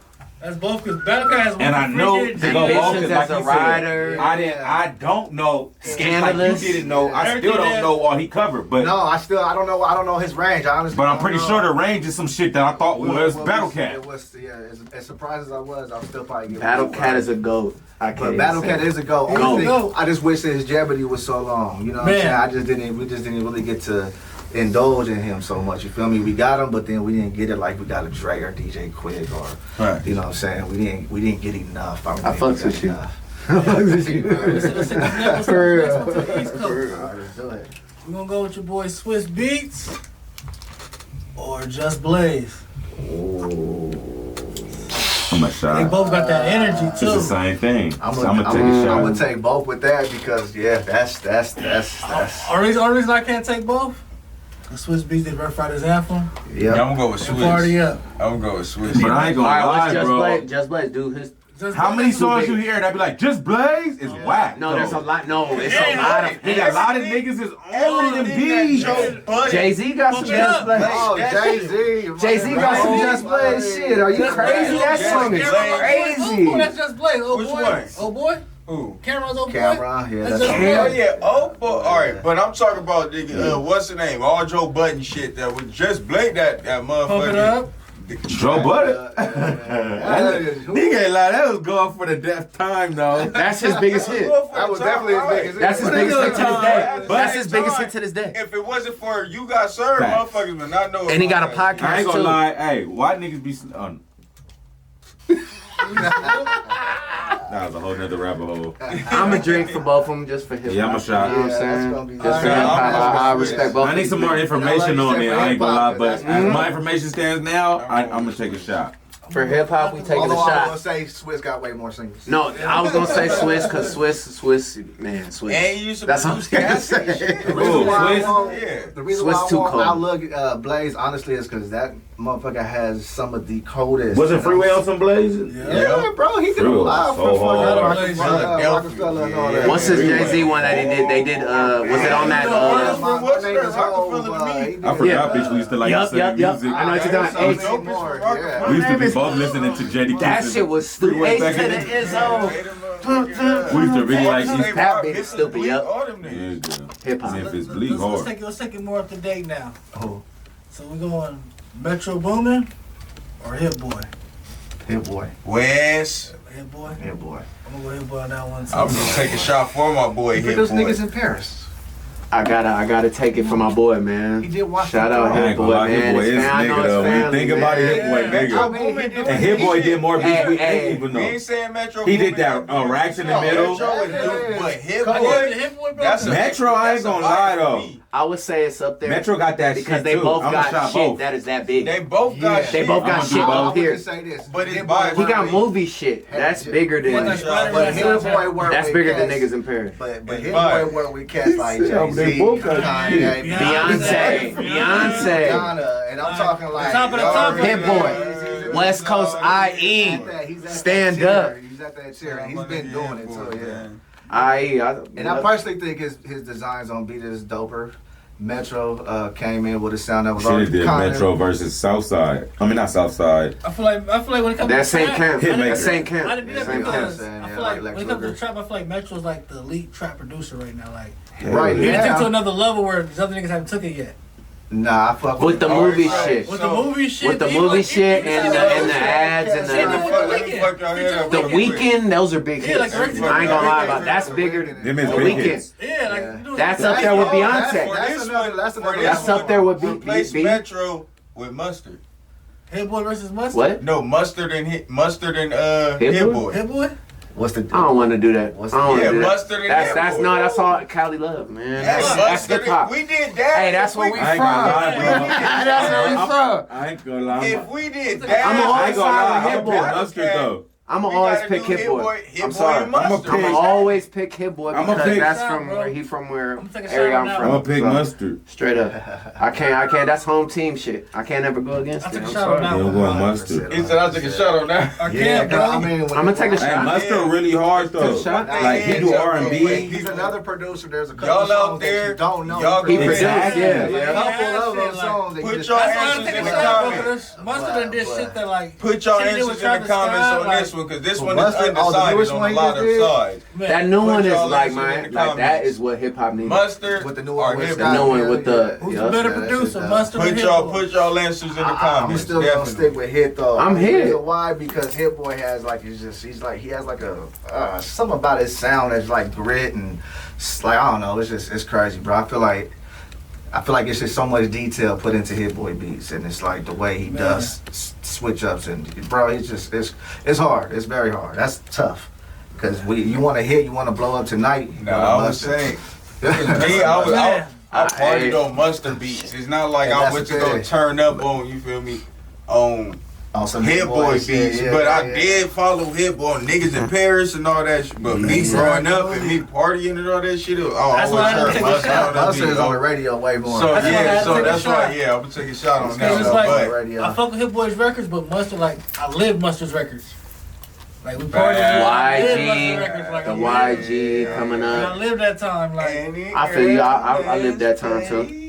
B: That's both because Battle Cat has
D: And I know
B: Freak It,
D: to go
F: Ambitions
D: both because like
F: as a
D: you
F: writer.
D: said, I don't know.
F: Scandalous.
D: Like you didn't know. I
B: Everything
D: still don't
B: that-
D: know all he covered, but
C: No, I don't know his range. Honestly,
D: but I'm
C: I
D: pretty
C: don't
D: sure
C: know.
D: the range is some shit that I thought was
C: Well,
D: Battle
C: it
D: Cat.
C: was, yeah, as surprised as I was, I'll still probably give
F: Battle
C: it to
F: Cat
C: him.
F: is a goat. I can't.
C: But Battle Cat is a go.
B: He's a
C: Only
B: goat.
C: I just wish that his Jeopardy was so long. You know what I'm
B: Man.
C: saying? We just didn't really get to indulge in him so much. You feel me? We got him, but then we didn't get it like we got a Dre or DJ Quick or
A: Right.
C: you know what I'm saying? We didn't get enough. don't
F: I
C: think we
F: fucks
C: got
F: with you.
C: enough.
B: Let's take this next one to the East Coast.
C: All right, let's do it.
B: We're gonna go with your boy Swiss Beats or Just Blaze.
D: I'm a
B: They
D: shot.
B: both got that energy
D: It's the
B: too.
D: same thing.
C: I'm
D: So I'm gonna take a
C: gonna
D: shot.
C: take both with that because yeah, that's
B: Only reason I can't take both. The Swiss Beats they Rough Riders anthem.
A: Yeah,
C: yeah.
A: I'm gonna go with
B: And Party
A: Swiss.
B: Up.
A: I'm gonna go with Swiss.
D: But I ain't gonna
F: All right,
D: lie,
F: what's Just
D: bro.
F: Blaze? Just Blaze, do his.
B: Just
D: How many
B: Blaze.
D: songs you hear that be like just Blaze is whack?
F: No,
D: though.
F: there's a lot. No, it's
B: Yeah,
F: a lot of.
D: Nigga, a lot of niggas is older than B.
F: Jay Z got some
B: Pump it
F: Just
B: up.
F: Blaze.
C: Oh, Jay-Z.
F: Jay-Z got some Just Blaze shit. Are you
B: Just
F: crazy?
B: Blaze.
F: That
B: Yeah,
F: song is
B: Cameron,
F: crazy.
B: Oh, that's Just Blaze. Oh
A: Which
B: boy.
A: one?
B: Oh boy.
A: Ooh.
B: Cameron's oh boy.
C: Camera, yeah,
B: That's
C: that's
B: Just
C: all.
B: Blaze.
A: Oh yeah, oh boy. All right, but I'm talking about nigga. What's the name? All Joe Button shit that was just Blake that
B: Pump it
A: motherfucker.
B: up.
D: Joe Butter. Nigga ain't lie, that was going for the death time though.
F: That's his biggest hit.
E: That was definitely his biggest hit.
F: That's his biggest hit to this day.
A: But
F: That's his biggest hit to this day.
A: If it wasn't for You Got Served,
D: Facts.
A: motherfuckers would not know.
F: And he got a
A: about that.
F: podcast
D: I ain't gonna
F: too.
D: lie, hey, why niggas be that was a whole nother rabbit hole.
F: I'm a drink for both of them just for hip hop.
D: Yeah, I'm a shot.
F: You know what I'm
C: that's
F: saying?
C: gonna be
F: Just for
A: good.
F: hip hop, I respect both.
D: I need some more information on it. I ain't gonna lie, but
C: That's-
D: as my information stands now, I'm gonna take a shot.
F: For hip hop, we taking a
E: Although I was
F: shot.
E: gonna say Swiss got way more singles.
F: No, I was gonna say Swiss because Swiss, man, Swiss.
A: And you should
F: That's what I'm
A: produce gas
F: saying.
A: station.
E: The reason why I
D: Swiss?
E: want,
A: Yeah.
E: the reason
F: Swiss
E: why I
F: too
E: want
F: cold.
E: Outlook Blaze honestly is because that motherfucker has some of the coldest.
D: Wasn't Freeway on some blazes?
E: Yeah, bro, he did a
D: Freeway
E: lot
D: was so hard.
E: Rockefeller and all that.
F: What's his Jay-Z one that he did? They did, was it on that,
A: What's
E: My name
A: that?
E: is Hov,
A: Rockefeller to me.
D: I forgot, bitch. We used to like
F: Yup,
D: the same
F: yup, yup.
D: music.
F: I know what you're talking
E: Yeah,
F: about.
E: so many more, yeah.
D: We used to be both listening to JD.
F: That shit was stupid.
D: Freeway
F: Ace
D: back
F: to
D: in
F: the
D: the-
F: Izzo.
D: We used to really like
F: Hey,
D: these.
F: That bitch stupid, yup.
D: Yeah, girl.
F: Hip hop.
D: Memphis Bleak hard.
B: Let's take it more up to date now.
E: Oh,
B: So we're going Metro Boomin or Hit Boy?
E: Hit boy,
A: Wes,
B: Hit Boy?
E: Hit boy.
B: I'm gonna go Hit Boy on that one.
A: I'm gonna take a shot for my boy
E: But
A: Hit
E: those
A: Boy.
E: niggas in Paris.
F: I gotta take it for my boy, man.
E: He did watch
F: Shout out
D: I
F: Hit
D: ain't gonna
F: Boy,
D: lie, Hit
F: man.
D: Boy
F: His
D: is
F: fan- I know
D: nigga
F: his
D: though. When you
F: family,
D: think about it,
F: man.
D: Hit Boy nigga. And Hit Boy did more beats.
F: Hey,
D: We
F: hey.
D: ain't even
A: We
D: know.
A: ain't saying Metro.
D: He did
A: Boomin.
D: that racks in the middle.
A: Metro is dope, but Hit
E: Come
A: Boy.
B: Yeah, Hit Boy, bro.
A: That's a
D: Metro, I ain't
A: that's a
D: gonna
A: vibe
D: lie,
A: for
D: though.
A: me.
F: I would say it's up there.
D: Metro got that
F: because
D: shit
F: they
D: too.
F: both
D: I'ma
F: got
D: shot
F: shit
D: both.
F: that is that big.
A: They both got
E: Yeah.
A: shit.
F: They both got
D: I'ma do
F: shit
D: both.
F: up here.
E: Say this,
A: But it's
E: Hit
A: by-
E: Boy
F: He got
E: work
F: movie shit. That's bigger
B: Yeah,
F: than.
B: like Spider-Man.
E: But Hit Boy work
F: That's
E: with
F: bigger than
E: cats.
F: niggas in Paris.
E: But
A: It's
E: Hit
A: fire.
E: Boy work with cats like
D: Yeah,
E: Jay-Z,
D: they both got
E: Kanye,
D: shit.
F: Beyonce, Beyonce,
E: Rihanna, and I'm talking like
B: Top of the top.
F: Hit Boy, West Coast IE, stand up.
E: He's at that chair. He's been doing it, so yeah. And I personally think his designs on beat is doper. Metro came in with a sound that was
D: Should have did
E: kinda-
D: Metro versus Southside. I mean, not Southside.
B: I feel like when it comes
F: That
B: to
F: same
B: trap,
F: camp.
D: Hitmaker.
F: That same
B: I
F: camp.
B: didn't do that
F: Same camp.
B: because
E: camp.
B: I
E: Yeah,
B: feel like
E: like
B: when it comes to
E: Luger.
B: trap, I feel like Metro's like the elite trap producer right now. Like
E: Right,
B: he done took
E: yeah.
B: to another level where these other niggas haven't took it yet.
E: Nah, I fuck
F: With the
E: hard.
F: movie
A: Alright,
F: shit.
B: With the movie shit,
F: With the
B: even
F: movie
B: like-
F: shit
B: even
F: and
B: like-
F: the ads and
B: Shit,
F: the
B: with
A: Let me
B: Weeknd.
A: fuck y'all head up.
F: the weekend. Those are big
B: Yeah,
F: hits.
B: like the Weeknd.
F: I ain't gonna lie about it. That's bigger.
D: Them is
F: The
D: big
F: Weeknd.
D: hits.
B: Yeah, like
E: Yeah.
B: dude,
F: That's up there with Beyonce.
E: That's another
A: For
F: That's
A: this
F: up there with
A: one, replace
F: B.
A: Metro with Mustard.
B: Hit Boy versus Mustard.
F: What?
A: No, Mustard and
F: Hit
A: Hit
F: Boy?
A: Boy.
B: Hit Boy.
E: What's the
F: I don't want to do that. I don't want
A: Yeah,
F: to do that.
A: Mustard and
F: That's
A: Hit Boy.
F: no. That's all Cali love, man.
A: That's
F: That's
A: Mustard.
F: hip hop.
A: We did that.
F: Hey, that's where we
D: I ain't
F: from.
D: gonna lie, bro.
F: That's where we from.
D: I ain't gonna lie.
A: If we did that,
F: I'm
D: I
F: always
D: ain't gonna lie.
F: side with
D: I'm
F: Hit
D: gonna
F: Boy.
D: pick Mustard though.
F: I'ma
A: We
F: always
A: gotta
F: pick
A: do
F: Hit
A: Hit
F: Boy.
A: Boy, Hit
F: I'm
A: Boy
F: sorry.
A: and Mustard.
F: I'ma always pick Hit Boy
D: I'ma
F: because
D: pick-
F: that's
B: Shout,
F: from
B: bro.
F: where he from where
B: I'm taking a
F: area
B: shout
F: I'm
B: out
F: from.
D: I'm gonna pick
F: So,
D: Mustard.
F: Straight up. I can't. That's home team shit. I can't ever go against
B: I
F: it.
B: took a
F: I'm
B: shot
F: sorry.
B: on that
D: Yeah, I'm
B: one.
D: going Mustard.
A: He said I'll take a shot on that.
B: I
E: Yeah,
B: can't, bro.
E: I mean,
F: I'ma take a
D: Hey,
F: shot.
D: Mustard really hard though.
F: Take a shot.
D: Like he do R&B.
E: He's another producer. There's a couple
A: Y'all out
E: songs
A: there,
E: that you don't know.
A: y'all
F: He
A: go
F: produced,
A: ahead.
F: yeah.
E: There's a
F: Yeah.
E: couple of
B: Yeah,
E: those songs that
A: Put
E: you just
A: your
B: That's why I'm
A: answers
B: taking
A: in
B: a
A: the
B: shot, bro.
A: comments.
B: Because Mustard done did shit that like.
A: Put your
B: shit he did
A: answers
B: with
A: in the
B: Travis
A: comments
B: Scott,
A: on
B: like,
A: this one, because this
E: Well,
A: one is
E: Mustard- oh, the
A: undecided
E: newest
A: on
E: one
A: a
E: he
A: lot
E: just
A: of
E: did?
A: sides.
B: man,
F: That new
A: Put
F: one is
A: y'all
F: like
A: answers in
F: my
A: the
F: like that
A: comments.
F: is what hip hop needs.
A: Mustard
E: with the new
A: or
E: one with
A: Hit
F: The
A: Boy.
F: new one with the.
B: who's
F: yeah.
B: the better
E: Yeah, that
B: producer,
E: shit
B: Mustard or
A: Put
B: Hit
A: y'all
B: Boy?
A: put y'all answers in the
E: I'm
A: comments.
E: still gonna
A: Definitely.
E: stick with Hit though.
F: I'm
E: The
F: Hit.
E: reason why? Because Hit Boy has like he has like a something about his sound that's like grit and like I don't know. It's crazy, bro. I feel like it's just so much detail put into Hit Boy beats, and it's like the way he does switch ups and bro, it's hard. It's very hard. That's tough because you want to hit, you want to blow up tonight. You
A: No,
E: gotta
A: I was
E: Mustard.
A: saying. Me, I partied on Mustard beats. It's not like
E: Yeah,
A: I
E: that's
A: went to
E: the
A: go
E: thing.
A: turn up on, you feel me, on
E: On some
A: Hit Boy
E: shit,
A: beats.
E: yeah,
A: But I
E: yeah.
A: did follow Hit Boy, niggas in Paris and all that shit. But me growing up and me partying and all that shit, I
B: That's why I
A: always
B: take
A: heard
B: a
A: Mustard
B: shot.
A: on that
E: Mustard is
A: beat.
E: on the radio way more.
A: So
B: That's why I had
A: yeah,
B: to
A: so
B: take a
A: that's why
B: shot.
A: I'm gonna take a shot on
B: Because
A: that.
B: it's like,
A: But
E: radio.
B: I fuck with Hit Boy's records, but Mustard, like, I live Mustard's records. Like, we
A: Bad.
B: party. I live
F: YG,
B: Mustard's records. Like,
F: the
B: yeah.
F: YG coming
B: I
F: up.
B: lived that time. Like,
F: I feel you. I lived that time too.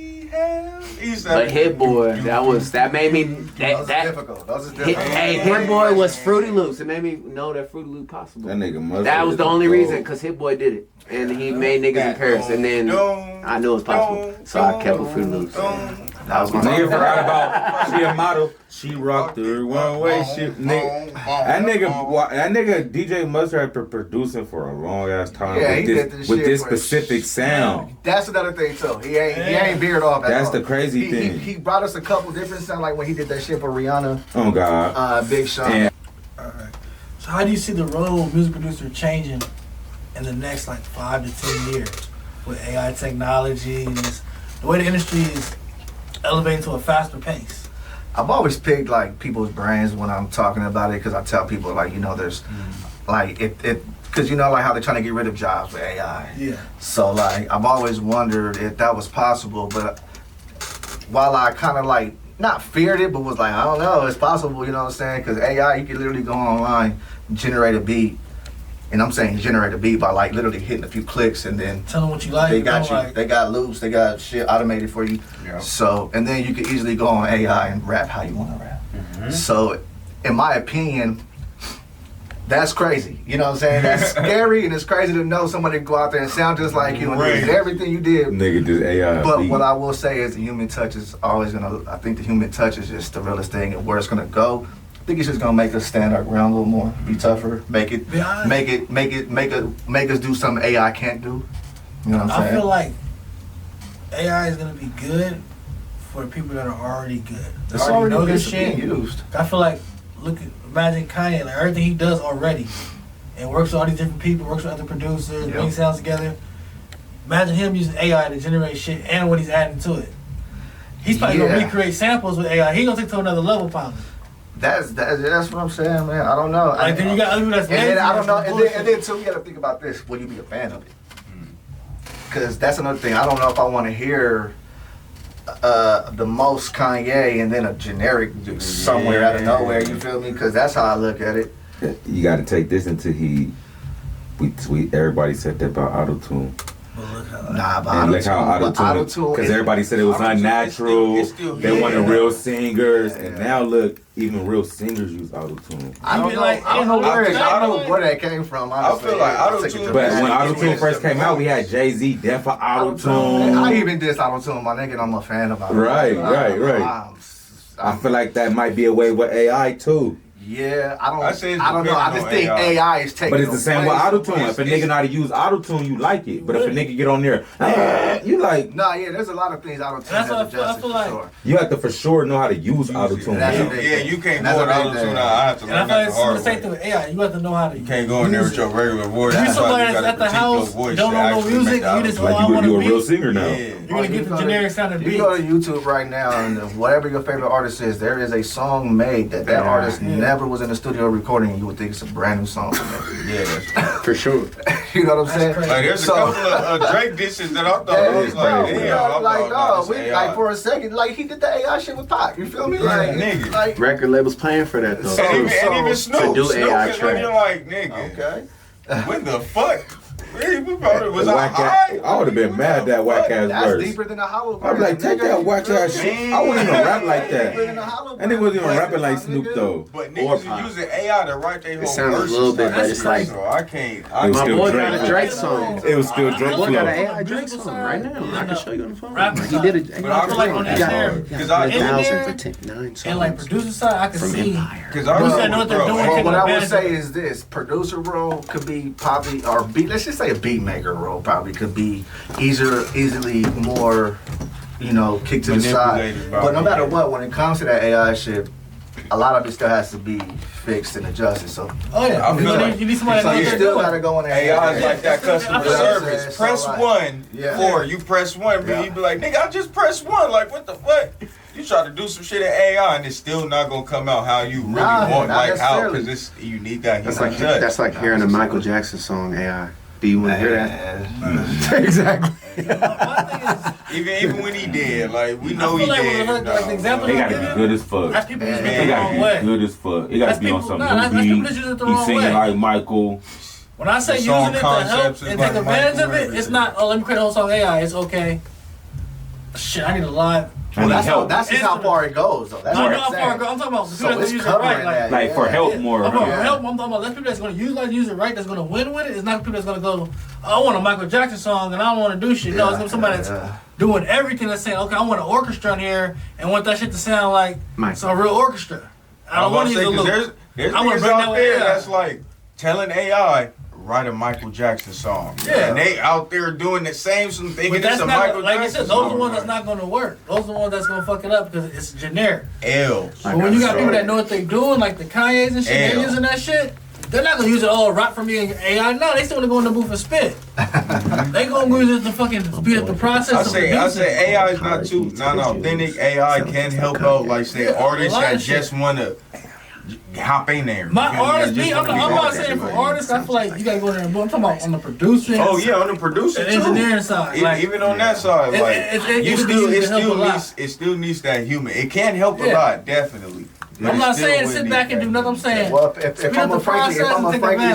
F: But Hit Boy, that made me
E: Those are difficult. Those are difficult.
F: Hit Boy was Fruity Loops. It made me know that Fruity Loop possible.
D: That nigga Mustard.
F: That was the
D: is
F: only
D: a
F: reason,
D: gold.
F: because Hit Boy did it. And he made niggas in Paris. And then I knew it was possible. So I kept with Fruity Loops.
E: That was my
D: Nigga forgot about she a model. She rocked her one way shit. That nigga DJ Mustard had been producing for a long ass time with this specific sound.
E: That's another thing too. He ain't veered off at all.
D: That's the crazy thing.
E: He brought us a couple different sounds, like when he did that shit for Rihanna.
D: Oh God.
E: Big Sean.
B: Alright. So how do you see the role of music producer changing in the next like 5 to 10 years with AI technology and the way the industry is elevating to a faster pace?
E: I've always picked like people's brains when I'm talking about it, because I tell people like, you know, there's like because you know like how they're trying to get rid of jobs with AI.
B: Yeah.
E: So like I've always wondered if that was possible, but while I kind of like not feared it, but was like, I don't know, it's possible, you know what I'm saying? Because AI, you can literally go online, generate a beat, and I'm saying generate a beat by like literally hitting a few clicks, and then
B: Tell them what you like.
E: they got you.
B: Like.
E: They got loops. They got shit automated for you.
A: Yeah.
E: So, and then you can easily go on AI and rap how you want to rap.
A: Mm-hmm.
E: So, in my opinion, that's crazy. You know what I'm saying? That's scary, and it's crazy to know somebody can go out there and sound just like you and do everything you did.
D: Nigga just AI.
E: But
D: beat.
E: what I will say is the human touch is always gonna. I think the human touch is just the realest thing, and where it's gonna go. I think it's just gonna make us stand our ground a little more, be tougher, make us do something AI can't do. You know what I'm saying?
B: I feel like AI is gonna be good for the people that are already good. They
E: It's
B: already know
E: already
B: this shit.
E: being used.
B: I feel like imagine Kanye, like everything he does already, and works with all these different people, works with other producers,
E: Yep.
B: brings sounds together. Imagine him using AI to generate shit and what he's adding to it. He's probably gonna recreate samples with AI. He gonna take it to another level, probably.
E: That's what I'm saying, man. I don't know.
B: Like then you got other people that's
E: and
B: lazy.
E: then I don't know.
B: that's
E: And then too, you gotta think about this. Will you be a fan of it? Because that's another thing. I don't know if I want to hear the most Kanye and then a generic somewhere out of nowhere. You feel me? Because that's how I look at it.
D: You got to take this into everybody said that about auto-tune.
E: Nah, but
D: And look how auto-tune, because everybody said it was unnatural. They wanted real singers, and now look, even real singers use auto-tune.
E: I don't know.
B: Like,
E: I don't know
B: I
E: where that came from. Honestly.
A: I feel like auto-tune.
D: But when auto-tune first came out, we had Jay-Z death for auto-tune.
E: I even did auto-tune, my nigga, and I'm a fan of auto-tune.
D: Right. I feel like that might be a way with AI too.
E: Yeah, I don't know. I just
A: on
E: think AI is taking.
D: But it's the same with auto-tune. If a nigga know how to use auto-tune, you like it. But if a nigga get on there, you like.
E: Nah, yeah, there's a lot of things auto-tune
B: That's
E: has
B: what I
E: adjusted
B: feel
E: for
B: like.
E: sure.
D: You have to for sure know how to use auto-tune.
E: That's
D: now.
E: a big
A: Yeah,
E: thing.
A: you can't
E: That's
A: go
E: a
A: with
E: big
A: auto-tune.
E: thing.
A: I have to
B: And I
A: learn
B: feel
A: that
B: like
A: the
B: it's the
A: hard
B: same
A: way.
B: thing with AI. You have to know how to.
A: You can't go in there with your regular voice.
B: You
A: That's why
B: somebody
A: you
B: that's
A: gotta
B: at the
A: critique your
B: house,
A: voice
B: don't
A: to
B: know no
A: actually
B: music,
A: make the
B: you just
A: auto-tune.
D: Like
B: I
D: you
B: wanna
D: a real
B: beat.
D: singer now.
A: Yeah.
B: You're gonna get the generic sounding
E: You
B: beats.
E: go to YouTube right now, and whatever your favorite artist is, there is a song made that artist never was in the studio recording, and you would think it's a brand new song from them.
A: Yeah,
F: For sure.
E: You know what I'm saying?
B: crazy.
A: like there's a couple of Drake dishes that I thought I was like, damn,
E: for a second, like he did the AI shit with Pac. You feel me? Like,
A: nigga.
E: like
F: Record labels paying for that though.
A: And even Snoop,
F: do
A: Snoop
F: AI
A: is looking
F: track.
A: like, nigga,
E: okay.
A: what the fuck? Really, we probably was
D: Whack
A: high.
D: I would have been mad that whack ass
E: That's
D: verse.
E: deeper than a hollow.
D: I'd be like, take that whack ass shit. I wouldn't even rap like that. And it wasn't even rapping like Snoop though.
A: But
F: Or
A: niggas
F: Pac.
A: are using AI to write their whole
F: sounds a
A: verses.
F: little bit,
A: like,
F: but it's like-
A: so I can't.
D: It was
F: My
D: still
F: boy
D: Drake.
F: got a Drake song.
D: It was still Drake
F: My boy got an
D: flow.
F: AI Drake song right now. I can show you on the phone.
B: Rap
F: He did it.
A: But I
B: feel like on
A: agree.
B: that
A: Yeah.
B: hair,
A: Because I-
F: 1,000 for 9 songs.
B: and like producer side, I can
F: from
B: see.
F: Empire.
A: Because I
B: Who's
A: know
B: that know what they're doing?
E: Well, what I would
B: advantage
E: say
B: of-
E: is this: producer role could be probably, or beat. Let's just say a beat maker role probably could be easily more, kicked to the side.
A: Manipulated,
E: But no
A: probably.
E: matter what, when it comes to that AI shit, a lot of it still has to be fixed and adjusted. So,
B: Oh yeah,
A: I feel like-
B: you need somebody
E: so
B: that
E: you
B: knows
E: still
B: what
E: gotta
B: they're
E: go in there.
A: AI is like that customer
B: I feel like-
A: service.
E: So
A: Press
E: like-
A: one
E: Yeah.
A: for you press one, but
E: Yeah.
A: you be like, nigga, I just pressed one. Like, what the fuck? You try to do some shit in AI and it's still not gonna come out how you really
E: Nah,
A: want.
E: not
A: Like how?
E: necessarily.
A: Because it's you need that
F: That's
A: human
F: like
A: touch.
F: that's like hearing a Michael Jackson song AI. Do you want to hear that? Exactly.
B: My thing is,
A: even when he did, like we
B: I
A: know he
B: feel like
A: did.
B: when the example
D: They
B: I'm
D: gotta be
B: giving,
D: good as fuck.
B: that's people using it
D: They
B: the
D: gotta
B: wrong
D: be
B: way.
D: good as fuck. It gotta
B: That's
D: be on
B: people-
D: some
B: nah, that's
D: new
B: people
D: beat.
B: that use it the
D: He's
B: wrong
D: singing
B: way.
D: like Michael.
B: When I say
A: The
B: using
A: song
B: it to help
A: concepts is
B: and
A: like
B: take advantage of
A: Michael
B: it, it's not, oh, let me create a whole song AI. It's okay. Shit, I need a live
C: Well,
D: help.
C: that's just how far it goes, though. That's
B: I
C: what
B: know
C: I'm
B: how far
C: saying.
B: it goes. I'm talking about the
C: So
B: people
C: it's
B: that's use it
C: covering
B: right.
C: that.
D: For help more.
B: I'm talking about
C: Yeah.
B: help. I'm talking about that's people that's going to use it right, that's going to win with it. It's not people that's going to go, I want a Michael Jackson song and I don't want to do shit. No, it's going to be somebody that's doing everything that's saying, okay, I want an orchestra in here and want that shit to sound like some real orchestra. I don't want to use a loop.
A: There's
B: I wanna
A: niggas
B: bring
A: out
B: that
A: there
B: way.
A: that's like telling AI, write a Michael Jackson song.
B: Yeah.
A: And they out there doing the same, some thinking
B: But
A: it's
B: that's
A: a
B: not,
A: Michael
B: like
A: Jackson
B: I said, those
A: song.
B: are the ones that's not going to work. Those are the ones that's going to fuck it up because it's generic.
A: L.
B: But when you got people that know what they doing, like the Kanye's and shit, they're
A: L.
B: using that shit. They're not gonna use it all rap from me and AI. No, they still wanna go in the booth and spit. They gonna use it to fucking speed up the process.
A: I say AI is not too authentic. AI can help out, like say artists that just wanna hop in there.
B: My artist,
A: Just
B: me, I'm
A: wanna be
B: not
A: artists.
B: saying for artists. I feel like you gotta go there and I'm talking about on the producing.
A: Oh yeah, on the producer
B: and
A: too.
B: engineering side. Like,
A: Even on that side, like
B: it
A: still needs that human. It can help a lot, definitely.
B: I'm not saying sit back and do nothing. I'm saying
C: well, if I'm a frankly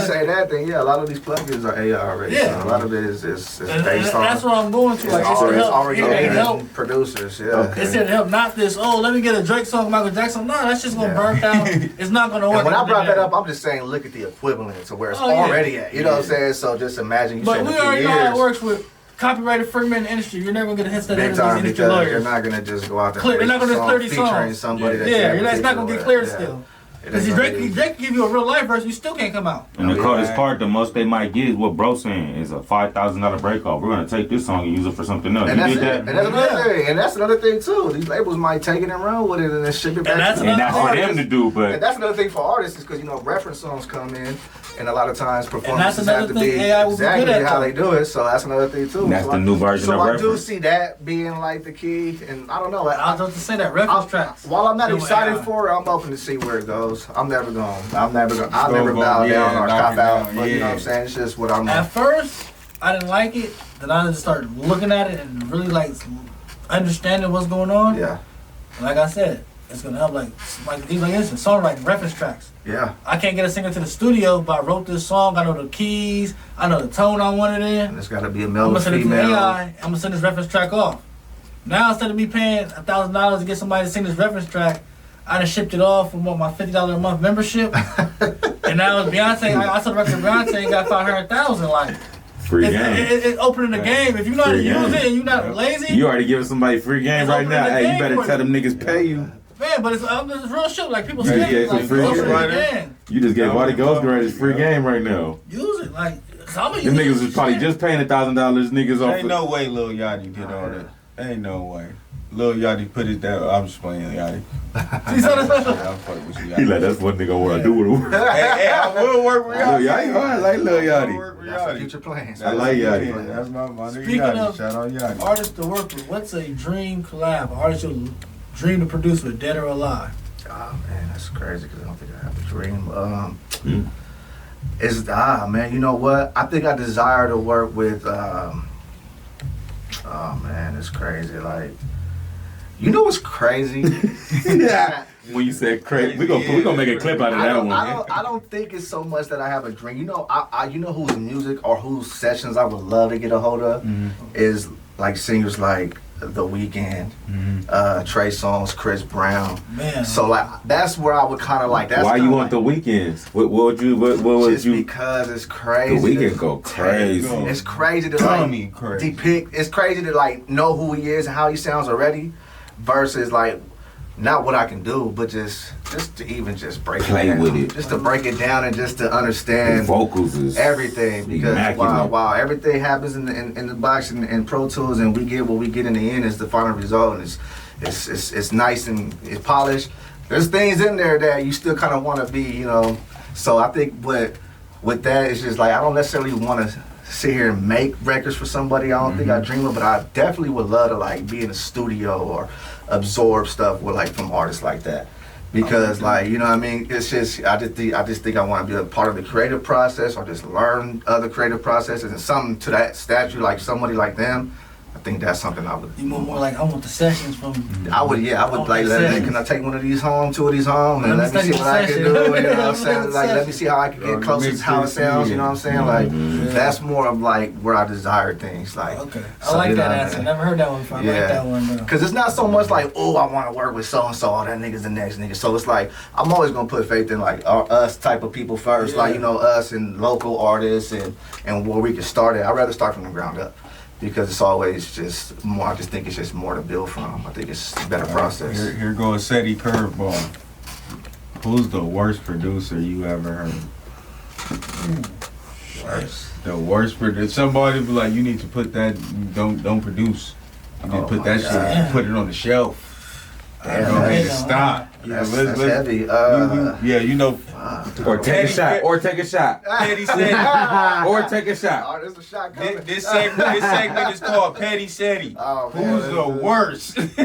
C: say that, then
B: yeah,
C: a lot of these plugins are AI already.
B: Yeah.
C: So a lot of it is based on.
B: That's what I'm going to. Like,
C: It's already
B: help
C: producers. Yeah.
B: It's here to help. Not this. Oh, let me get a Drake song, Michael Jackson. No, that's just gonna burn down. It's not gonna work.
C: And when I brought that up, I'm just saying, look at the equivalent to where it's already at. You know what I'm saying? So just imagine you.
B: But we already know how it works with copyrighted fragment in the industry. You're never gonna get a hit that
C: big time
B: industry
C: because
B: lawyers.
C: you're not gonna just go out there.
B: They're not gonna just clear these
C: featuring
B: songs.
C: somebody that
B: It's not gonna get cleared still. Because Drake can give you a real life verse, you still can't come out.
D: And the coldest part, the most they might get is what bro saying is a $5,000 break off. We're gonna take this song and use it for something else.
C: And
D: you
C: that's
D: get
C: it.
D: that?
C: And that's another thing. And that's another thing too. These labels might take it and run with it and then ship it back to the
D: And that's for them to do, but
C: and that's another thing for artists is because reference songs come in, and a lot of times
B: that's
C: performances
B: another
C: have to
B: thing
C: be
B: AI will be
C: exactly
B: good at,
C: how
B: though.
C: they do it. So that's another thing too.
D: That's the new version of
C: I
D: reference.
C: do see that being like the key, and I don't know.
B: I was just to say that reference tracks.
C: While I'm not
B: Doing
C: excited
B: AI.
C: for it, I'm open to see where it goes. I'll never bow
A: Go,
C: down
A: yeah,
C: or
A: knock
C: cop
A: it
C: out.
A: down,
C: But you know
A: yeah.
C: what I'm saying? It's just what I'm.
B: At first, I didn't like it. Then I just started looking at it and really like understanding what's going on.
C: Yeah.
B: Like I said, it's gonna help like this songwriting reference tracks.
C: Yeah.
B: I can't get a singer to the studio, but I wrote this song. I know the keys. I know the tone I want it in.
C: And it's got to be a
B: I'm
C: male
B: gonna
C: or
B: send it to
C: female.
B: AI. I'm gonna send this reference track off. Now instead of me paying $1,000 to get somebody to sing this reference track, I done shipped it off from my $50 a month membership. And now it's Beyonce. I saw the record of Beyonce and got 500,000. Like
D: free game.
B: it's opening the game. If you know how to
D: Free
B: use
D: game.
B: it and you're not lazy,
D: You already giving somebody free game
B: It's
D: right now.
B: opening the
D: Hey, you
B: game
D: better
B: for
D: tell
B: you.
D: them niggas pay you.
B: man. But it's real shit. Like people
D: Yeah,
B: scared.
D: it's
B: Like,
D: a free
B: opening
D: game.
B: the game.
D: You just gave all the ghostwriters free game right now.
B: Use it. Like some of you
D: Them niggas was probably just paying $1,000 niggas off.
A: Ain't no way Lil Yachty did all that. Ain't no way. Lil Yachty put it down. I'm just playing Yachty. I'm fucking with you,
D: He
A: Yachty.
D: like, that's one nigga I want to do with him.
A: Hey, I will work with
D: Lil
A: Yachty.
D: Yachty, I like Lil
A: I will
D: Yachty.
A: work with
C: That's the
A: Yachty.
C: future plans.
D: I like Yachty.
A: That's my nigga
B: Speaking
A: Yachty.
B: of
A: Shout out Yachty.
B: artists to work with, what's a dream collab? Artist you'll dream to produce with, dead or alive?
C: Oh man, that's crazy because I don't think I have a dream.
D: Hmm.
C: It's man, you know what? I think I desire to work with. Oh man, it's crazy. Like, you know what's crazy?
D: Yeah. When you said crazy, we gonna make a clip out of that one.
C: I don't think it's so much that I have a dream. You know, you know whose music or whose sessions I would love to get a hold of is like singers like The Weeknd, Trey Songz, Chris Brown.
B: Man.
C: So like that's where I would kind of like. That's
D: Why
C: kinda
D: you want the
C: like,
D: weekends? What would
C: just
D: you?
C: because it's crazy.
D: The Weeknd
C: to-
D: go crazy.
C: It's crazy to
A: Tommy
C: like
A: crazy.
C: depict. It's crazy to like know who he is and how he sounds already, versus like not what I can do, but just to even just break
D: Play
C: it down.
D: with it.
C: Just to break it down and just to
D: The
C: understand
D: vocals is
C: everything, because
D: immaculate.
C: while everything happens in the box and Pro Tools and we get what we get in the end is the final result, and it's nice and it's polished. There's things in there that you still kind of want to be, you know. So I think with that, it's just like I don't necessarily want to sit here and make records for somebody. I don't think I dream of, but I definitely would love to like be in a studio or absorb stuff with like from artists like that. Because like, you know what I mean, it's just I just think I want to be a part of the creative process or just learn other creative processes, and something to that statue like somebody like them,
E: I think that's something I would.
B: You more like I want the sessions from.
E: I would like. Can I take one of these home, two of these home, and let me see what I can do? You know what I'm saying? Like, let me see how I can get closer to how it sounds. You know what I'm saying? Like, that's more of like where I desire things. Like,
B: okay, I like that answer. I never heard that one before. I like that one.
E: Because it's not so much like, oh, I want to work with so and so. Oh, that nigga's the next nigga. So it's like I'm always gonna put faith in like us type of people first. Like, you know, us and local artists and where we can start it. I'd rather start from the ground up. Because it's always just more. I just think it's just more to build from. I think it's a better process.
A: Here goes SETI curveball. Who's the worst producer you ever heard? Worst. The worst producer. Somebody be like, you need to put that. Don't produce. You need to put that shit. Put it on the shelf. Don't need to stop.
E: That's heavy.
A: You know.
D: Or take a shot. Or take a shot.
A: Petty SETI.
D: Or take a shot.
E: Oh, there's a shot coming.
A: This segment is called Petty SETI.
E: Oh, man,
A: who's the worst? What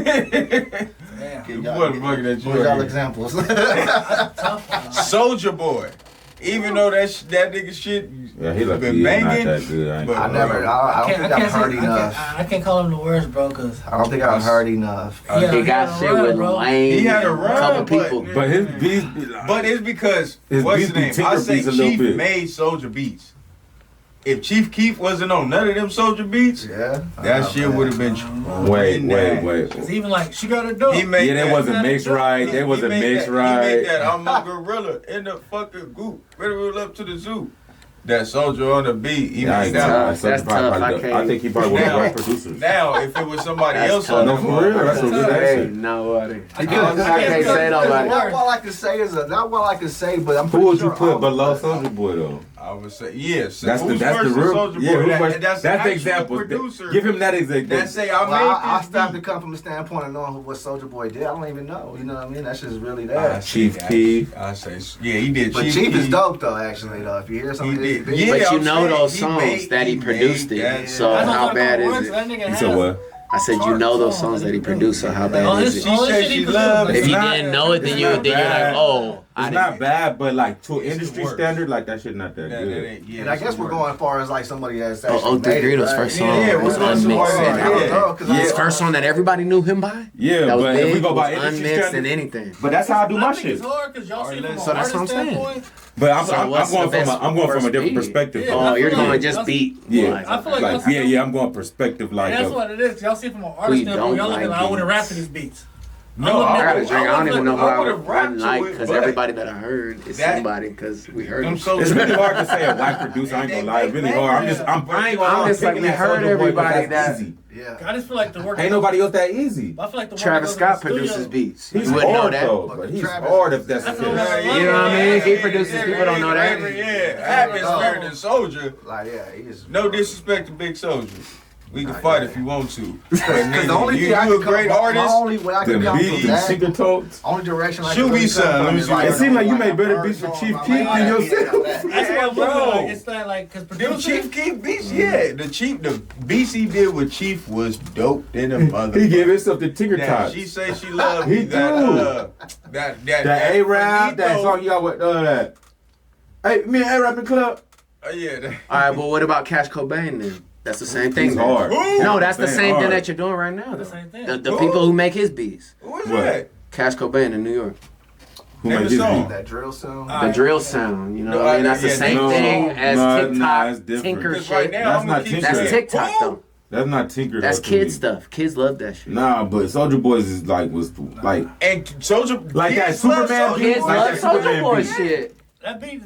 A: looking at you?
E: Who's y'all examples?
A: Soulja Boy. Even though that nigga shit
D: he
A: been banging,
D: not that good. I
E: don't think I've heard enough.
B: I can't call him the worst, bro, because
E: I don't think I've heard enough.
F: He got shit with Wayne.
A: He had a run,
F: couple people.
D: But his beats
A: but it's because
D: his
A: what's his name? I say Chief
D: bit.
A: made Soulja beats. If Chief Keef wasn't on none of them Soulja beats, that shit would have been.
D: Wait.
B: Cause even like she got her dope.
D: They wasn't mixed right. They wasn't mixed right.
A: He made that I'm a gorilla in the fucking goop. Ready to roll up to the zoo. That Soulja on the beat. He made that.
F: That's tough.
D: I think he probably was the right producer.
A: Now, if it was somebody else on the
D: for real, that's a good answer.
F: Nobody. I can't say nobody.
E: Not what I can say but I'm
D: who would you put below Soulja Boy though?
A: I would say yes.
D: That's the real. That's the example.
A: Producer.
D: Give him that example.
A: That say
E: I stopped to come from the standpoint of knowing what Soulja Boy did. I don't even know. You know what I mean? That's just really that.
D: Chief Keef.
A: I say he did.
E: But Chief is dope though. Actually though, if you hear something,
A: he did.
F: But you know those songs that he produced it. So how bad is it?
D: You said what?
F: I said, you know those songs that he produced, so how bad is it?
A: If you
F: didn't know it, then you're like, oh.
D: It's not bad, but like to industry standard, like that shit not that good.
E: And I guess we're going as far as like somebody that's
F: actually made it, right? First song was unmixed. His first song that everybody knew him by?
D: Yeah,
F: that was
D: but
F: big,
D: if we go by
F: unmixed
D: standard,
F: and anything.
D: But that's how I do my shit.
B: It's hard because y'all see from
F: so that's what I'm saying.
D: But I'm going from a different perspective.
F: Oh, you're going just beat.
D: Yeah, I feel like I'm going perspective like.
B: That's what it is. Y'all see from an artist standpoint, y'all looking like I wouldn't rap to these beats.
F: No, I gotta drink. I don't even know who I would like because everybody that I heard is somebody because we heard.
D: It's really hard to say a white producer. I ain't gonna lie, it's really hard. I'm just
F: like we heard everybody
D: that.
F: Easy.
B: Yeah. I just feel like the work.
D: Ain't nobody else that easy.
B: I feel like the
F: Travis Scott produces beats.
D: He's hard though, but he's hard if that's the case.
F: You know what I mean? He produces. People don't know that.
A: Yeah, atmosphere than Soulja.
E: Like he's
A: no disrespect to Big Soulja. We can fight if you want to.
E: Because the only thing I can
A: great artist.
E: Only way I can come from that. Only direction I can
A: come from is
D: it seems like you made better beats for Chief Keef than yourself.
B: That's what I'm looking. It's that like because
A: them Chief Keef beats, the beats he did with Chief was dope than a mother.
D: He gave himself the Tinker Tots.
A: She say she loved
D: me.
A: That
D: A-Rap, that song you got with that. Hey, me and A-Rap in the club.
A: Yeah.
F: All right, but what about Cash Cobain then? That's the same thing.
D: He's hard.
F: No, that's the same thing that you're doing right now.
B: The same thing.
F: The people who make his beats.
A: Who is that?
F: Cash Cobain in New York.
D: Who made his beat?
E: That drill sound.
F: The drill sound. You know what I mean? That's the same thing as TikTok, Tinker shit.
D: That's not Tinker.
F: That's TikTok though.
D: That's not Tinker.
F: That's kid stuff. Kids love that shit.
D: Nah, but Soulja Boys is like
A: and Soulja
D: like that Superman beat.
F: Kids love Soulja Boy shit.
B: That beat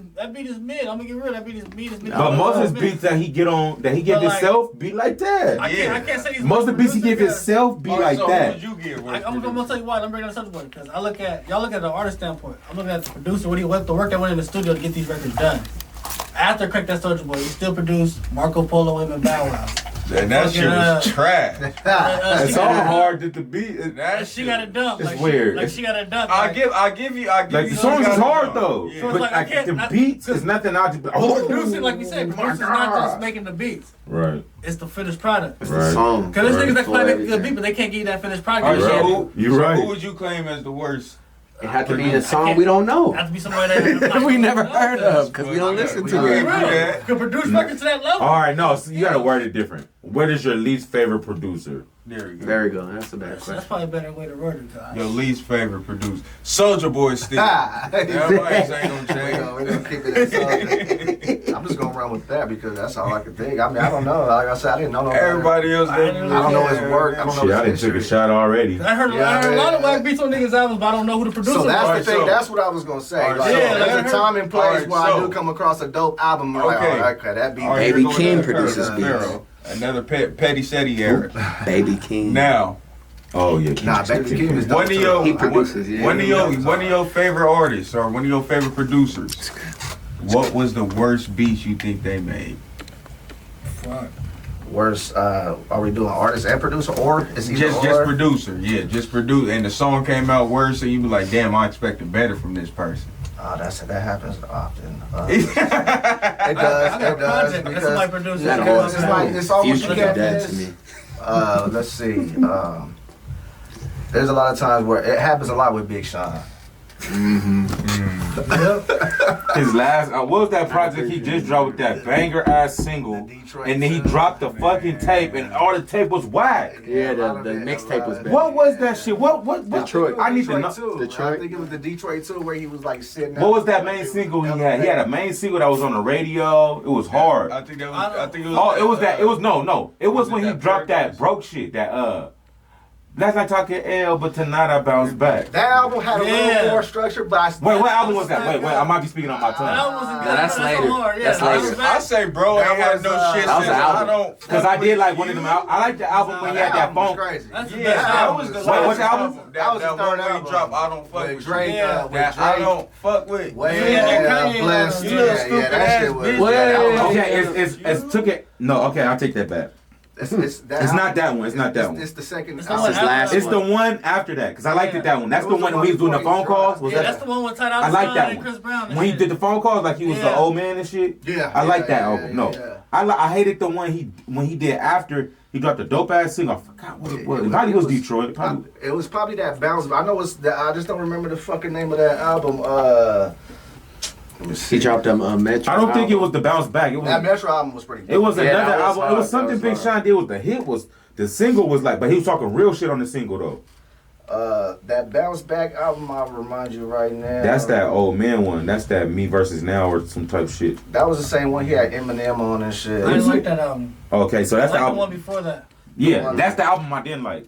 B: is mid. I'm gonna get real. That beat is mid.
D: But most of his beats that he give himself be like that.
B: I can't say these.
D: Most of the beats he give himself be like that.
B: I'm gonna tell you why. I'm bringing up Soulja Boy because y'all look at the artist standpoint. I'm looking at the producer. What the work that went in the studio to get these records done. After Crack That Soulja Boy, he still produced Marco Polo and Bow Wow.
A: And that shit was trash.
D: It's all hard that the beat.
B: She got it done.
D: It's weird.
B: Like she got it done.
A: I'll give you.
D: Like the songs is hard though,
B: Yeah.
D: but like the beats is nothing.
B: Producing, like we said, producers not just making the beats.
D: Right.
B: It's the finished product.
F: It's the song.
B: Because there's niggas that claim make a good beat, but they can't give you that finished product.
D: You're right.
A: Who would you claim as the worst?
F: It had to be a song we don't know.
B: It has to be somebody that
F: we never heard of because we don't listen to it.
B: Could produce records to that level.
D: All right, no, so you gotta word it different. What is your least favorite producer?
A: There we go.
F: Very good. That's a bad
B: That's
F: question.
B: probably a better way to word it, guys.
A: Your least favorite producer. Soulja Boy still. That ain't gonna change.
E: We're gonna keep it at Soulja. I'm just gonna run with that because that's all I can think. I mean, I don't know. Like I said, I didn't know.
A: Everybody else.
E: I don't know his work. I don't know.
D: Shit, I done took a shot already.
B: I heard a lot of whack beats on niggas' albums, but I don't know who the producer
E: So that's
B: was.
E: the thing. That's what I was gonna say.
A: Alright,
E: Like,
A: so-
E: there's a time and place
A: Alright,
E: where I
A: so-
E: do come across a dope album. I'm like,
A: Okay.
E: oh, okay, that beat.
A: All right,
F: Baby
A: here go
F: King
A: another
F: produces
A: Pharoah.
F: beats.
A: Pharoah. Another Petty City era.
F: Baby King.
A: Now,
D: Oh yeah,
E: Nah, Baby King is dope.
A: one of your
F: He produces, yeah.
A: one of your favorite artists or one of your favorite producers. What was the worst beat you think they made?
B: Fuck.
E: Worst. Are we doing artist and producer, or is he
A: Just producer, yeah, just produce. And the song came out worse, and you be like, damn, I expected better from this person.
E: That happens often.
A: It
E: It does.
B: I got a
E: It does
B: project. That's somebody
E: because
B: produced.
F: That
B: it.
F: always
E: it's like it's almost
F: Future
E: you got
F: did that to
E: this.
F: me.
E: Let's see. There's a lot of times where it happens a lot with Big Sean.
D: His last, what was that project he just dropped with that banger ass single? And then he dropped the fucking tape, and all the tape was whack.
F: Yeah, the mixtape was bad.
D: What was that shit? What?
F: Detroit.
D: I need to know.
E: Too.
F: Detroit.
E: I think it was the Detroit too, where he was like sitting.
D: What was that main single he had? He had a main single that was on the radio. It was hard.
A: I think that was. I think it was.
D: Oh, it was that. It was no. It was
A: Was it
D: when he
A: that
D: dropped
A: Paradise?
D: that broke shit. That last night talking L, but tonight I bounce back.
E: That album had a
B: Yeah.
E: little more structure, but I
D: Wait, what album was that? Wait, I might be speaking on my
B: That
D: tongue.
B: wasn't good.
F: No, that's later.
B: hard. Yeah,
F: That's
B: that was
F: later.
B: bad.
A: I say, bro,
E: That
A: ain't had
E: was,
A: no shit
F: that was
A: since
F: an album.
A: I don't.
D: Cause I did like one of them. I like the album when he had that
E: album was
D: phone.
E: crazy.
B: That's the
A: Yeah,
B: best
A: that
B: album.
A: was the
D: Wait,
A: last
D: which album?
E: That was
A: That
E: the
A: one
E: third
A: where he
E: album.
A: dropped I Don't Fuck
E: With
A: With
E: Drake,
A: You.
B: Yeah.
E: with
A: That I
E: Drake.
A: don't fuck with.
E: Way
B: Yeah,
E: blessed.
B: you
A: little
E: Yeah,
A: stupid
E: that
A: ass
E: shit was.
A: bitch.
F: Well,
E: that album-
D: Okay, it's took it. No, okay, I'll take that back.
E: It's
D: not that one. It's not that one.
E: It's the second.
B: It's the
E: album.
B: one after
F: last
B: that
D: It's the one after that, cause I liked it that one. That's
E: It
D: the
E: was
D: one
E: the
D: when he was doing the
E: one
D: phone
E: before he
D: calls. Was
B: Yeah,
D: that?
B: that's the one with Tight
D: I like that
B: and
D: one.
B: Chris Brown. and
D: When he
B: shit.
D: did the phone calls, like he was the
B: Yeah.
D: old man and shit.
E: Yeah,
D: I like that
E: yeah,
D: album. No,
E: yeah.
D: I hated the one when he did after he dropped the dope ass single. I forgot what it was. It probably was Detroit. Probably.
E: It was probably that bounce. I know it's. I just don't remember the fucking name of that album. Let me see.
F: He dropped Metro.
D: I don't think it was the bounce back. It
E: That
D: was.
E: Metro album was pretty good.
D: It was
F: Yeah,
D: another
F: that was
D: album.
F: hard.
D: It was something
F: That was
D: Big
F: hard.
D: Sean did. Was the hit was the single was like, but he was talking real shit on the single though.
E: That bounce back album. I'll remind you right now.
D: That's that old man one. That's that Me Versus Now or some type shit.
E: That was the same one. He had Eminem on and shit.
B: I didn't like that album.
D: Okay, so
B: I
D: that's
B: like
D: the
B: the one
D: album.
B: before that.
D: Yeah, that's the album I didn't like.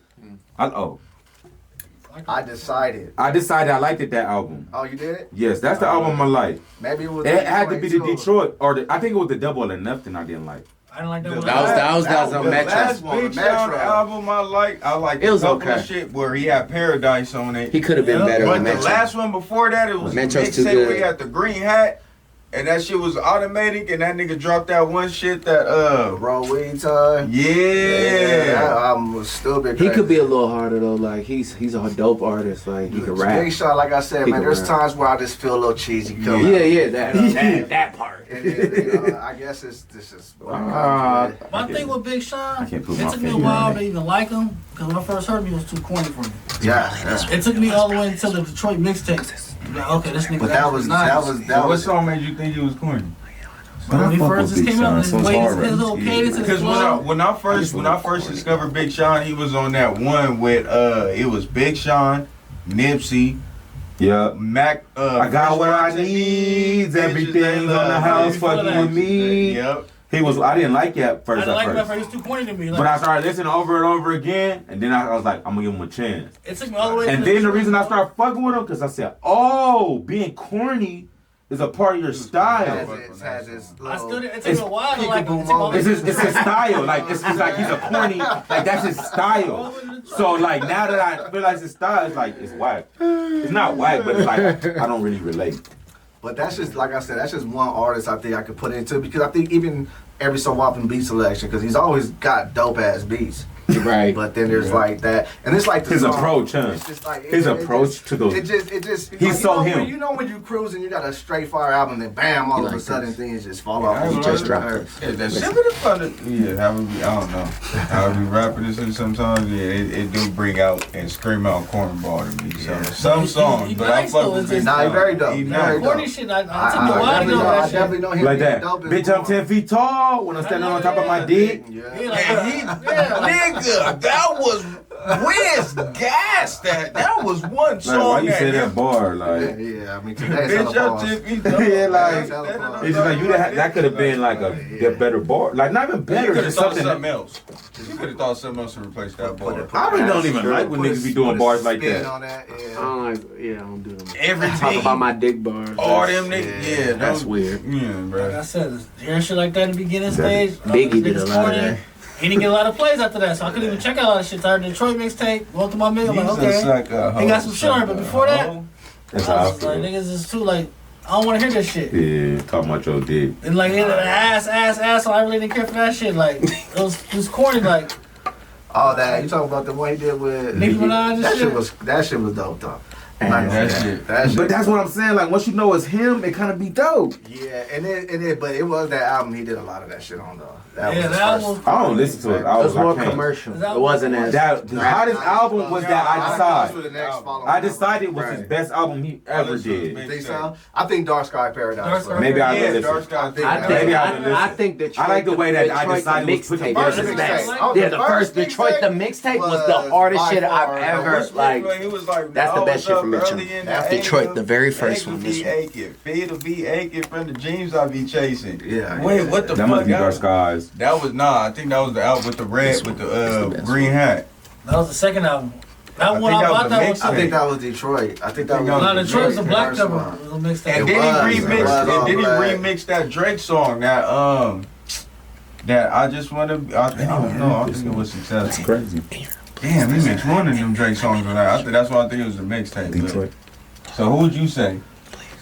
E: I decided.
D: I decided I liked it, that album.
E: Oh, you did it?
D: Yes, that's the album I like.
E: Maybe it was.
D: It had to be the
E: too.
D: Detroit, or I think it was the Double or Nothing I didn't like.
B: I didn't like that one.
F: That was on
E: the
F: Metro.
E: last
A: Last
E: one,
A: Big Sean
E: Metro.
A: album I like
F: It was
A: a couple
F: okay.
A: of shit where he had Paradise on it.
F: He could have been
B: Yeah,
F: better
A: But
F: than
A: the
F: Metro.
A: last one before that, it was
F: Metro's
A: mixtape
F: too
A: where
F: good.
A: he had the green hat, and that shit was automatic, and that nigga dropped that one shit that
E: Roll weed time.
A: yeah.
E: That album was stupid.
F: He could be a little harder though. Like he's a dope artist. Like he can rap.
E: Big Sean, like I said,
F: He
E: man,
F: can
E: there's
F: rap.
E: times where I just feel a little cheesy. Coming
F: Yeah, that part.
E: I guess this is.
B: My thing with Big Sean,
D: I can't put
B: it
D: my
B: took me a
D: finger
B: while
D: on
B: to even like him because when I first heard him, he was too corny for me.
E: Yeah,
B: It took me all the way until the Detroit mixtape. Like, okay, this nigga.
E: but that was
A: What song made you think he was corny?
B: When he first just came out, his
D: Son's
B: way,
D: hard,
B: his
D: right?
B: little cadence, his
A: Because
B: flow.
A: when I first discovered Big Sean, he was on that one with it was Big Sean, Nipsey,
D: Yeah.
A: Mac.
D: I got what I need. Everything's on the house fucking with me.
A: Yep.
D: I didn't like that
B: I
D: first
B: didn't like him
D: at
B: at
D: first.
B: first. He was too corny to me. Like,
D: But I started listening over and over again, and then I was like, I'm gonna give him a chance.
B: it took me all the way.
D: And
B: to
D: then the
B: Detroit.
D: reason I started fucking with him, because I said, oh, being corny is a part of your style.
E: has his
B: I still
E: little.
B: didn't. It took me a while to like him. It took me all the
D: It's
B: way
D: his style. Like it's like he's a corny. Like that's his style. So like now that I realize his style, it's like it's whack. It's not whack, but it's like I don't really relate.
E: But that's just like I said. That's just one artist I think I could put into because I think even every so often beat selection because he's always got dope ass beats.
F: Right.
E: But then there's like that, and it's like the
D: His
E: song,
D: approach, huh?
E: It's just like
D: His approach to those.
E: It just.
D: He's so him.
E: You know when you cruising, you got a straight fire album, and bam, all of a sudden things just fall off.
F: He just dropped
E: it.
F: it.
A: That shit with the fun. Yeah, how we be, I don't know. How we rapping this and sometimes, yeah, it do bring out and scream out cornball to me. So, some songs, but I fuck with it.
E: Nah, he very dope.
A: He
E: Very
A: nice.
B: Corny shit, I took a while to know
E: I
B: that shit.
E: definitely know him
D: Like
E: being
D: that.
E: dope as
D: Bitch, I'm
E: fuck.
D: 10 feet tall when I'm standing on top of my dick.
E: Yeah.
B: Yeah, like,
A: Nigga, that was Wiz gas. That was one song.
D: Like, why you say
A: him-
D: that bar? Like,
E: Yeah, I mean, today's
A: Bitch,
E: hella
A: I'm
E: pause.
A: 10 feet tall.
D: Yeah, like,
E: That
D: it's just like that could have been like a better bar. Like, not even
A: You
D: better,
A: could have
D: just
A: thought
D: something.
A: something else. You could have thought something else to replace that bar.
D: I really don't even like when niggas be doing bars like
E: Spin
D: that.
E: on that,
F: I
E: yeah.
F: don't like. Yeah, I don't do them.
A: Everything.
F: Talk about my dick bars.
A: All them niggas. Yeah,
F: That's
A: those-
F: weird.
A: Yeah,
B: like I
A: bro.
B: said, hearing shit like that in the beginning stage.
F: Biggie did a lot of that.
B: He didn't get a lot of plays after that, so I couldn't even check out a lot of shit. I heard the Detroit mixtape, going through my mail, I'm like, okay. He got some shit on it, but before that,
D: That's
B: I
D: how I
B: was like,
D: feel.
B: niggas is too like, I don't want to hear this shit.
D: Yeah, talking about your dick.
B: And like, ass, so I really didn't care for that shit. Like, it was corny, like,
E: All that. You talking about the one he did with
B: Nicki Minaj and
E: that
B: shit?
E: That shit was dope though.
D: And
A: that shit.
E: That shit.
D: But that's what I'm saying. Like, once you know it's him, it kind of be dope.
E: Yeah, but it was that album he did a lot of that shit on though. That
B: yeah,
E: was his
B: that
E: first.
B: was.
D: I don't listen to it.
F: It was more
D: I can't.
F: commercial.
B: That
F: It wasn't as.
D: That the hottest album was that I Decide.
E: The next following
D: I
E: album.
D: Decided was his
E: Right.
D: best album he ever did.
E: You think so? I think Dark Sky Paradise.
B: Dark Sky
D: Maybe I
A: Yeah,
D: would
A: Dark
D: listen.
A: Sky.
D: Maybe I would
F: I
D: listen.
F: think Detroit.
D: I like the way that I
F: Detroit
D: Decided
F: the
D: was put
F: mixtape
D: together.
F: was the
E: First
F: best.
E: mixtape.
F: Yeah, the first Detroit the mixtape was the hardest
E: by
F: shit I've
E: far,
F: ever like.
A: He was like,
F: That's the
A: I
F: best
A: was
F: shit
A: up
F: from Mitchell.
A: early in
F: That's
A: the
F: Detroit,
A: AM,
F: the very first
A: legs
F: one,
A: be
F: this one.
A: aching, feet will be aching from the dreams I be chasing.
E: Yeah.
A: Wait, what the
D: That
A: fuck?
D: must be Dark Skies.
A: That was I think that was the album with the red with the
F: best
A: green hat.
B: That was the second album. That
A: I
B: one
A: think
B: I
A: that was
B: bought
A: the
B: that was.
A: mixtape.
E: I think that was Detroit. I think that was.
B: No, Detroit was a black
E: first
B: cover.
E: one.
B: It was a mixtape.
A: And
E: It
A: then
E: was.
A: he
E: It was
A: remixed.
E: all
A: And then he
E: black.
A: remixed that Drake song that I just want to. I don't know. I think it was successful.
D: Crazy.
A: Damn, he mixed one of them Drake songs on that. I think that's why I think it was a mixtape. but-
D: Detroit.
A: So who would you say?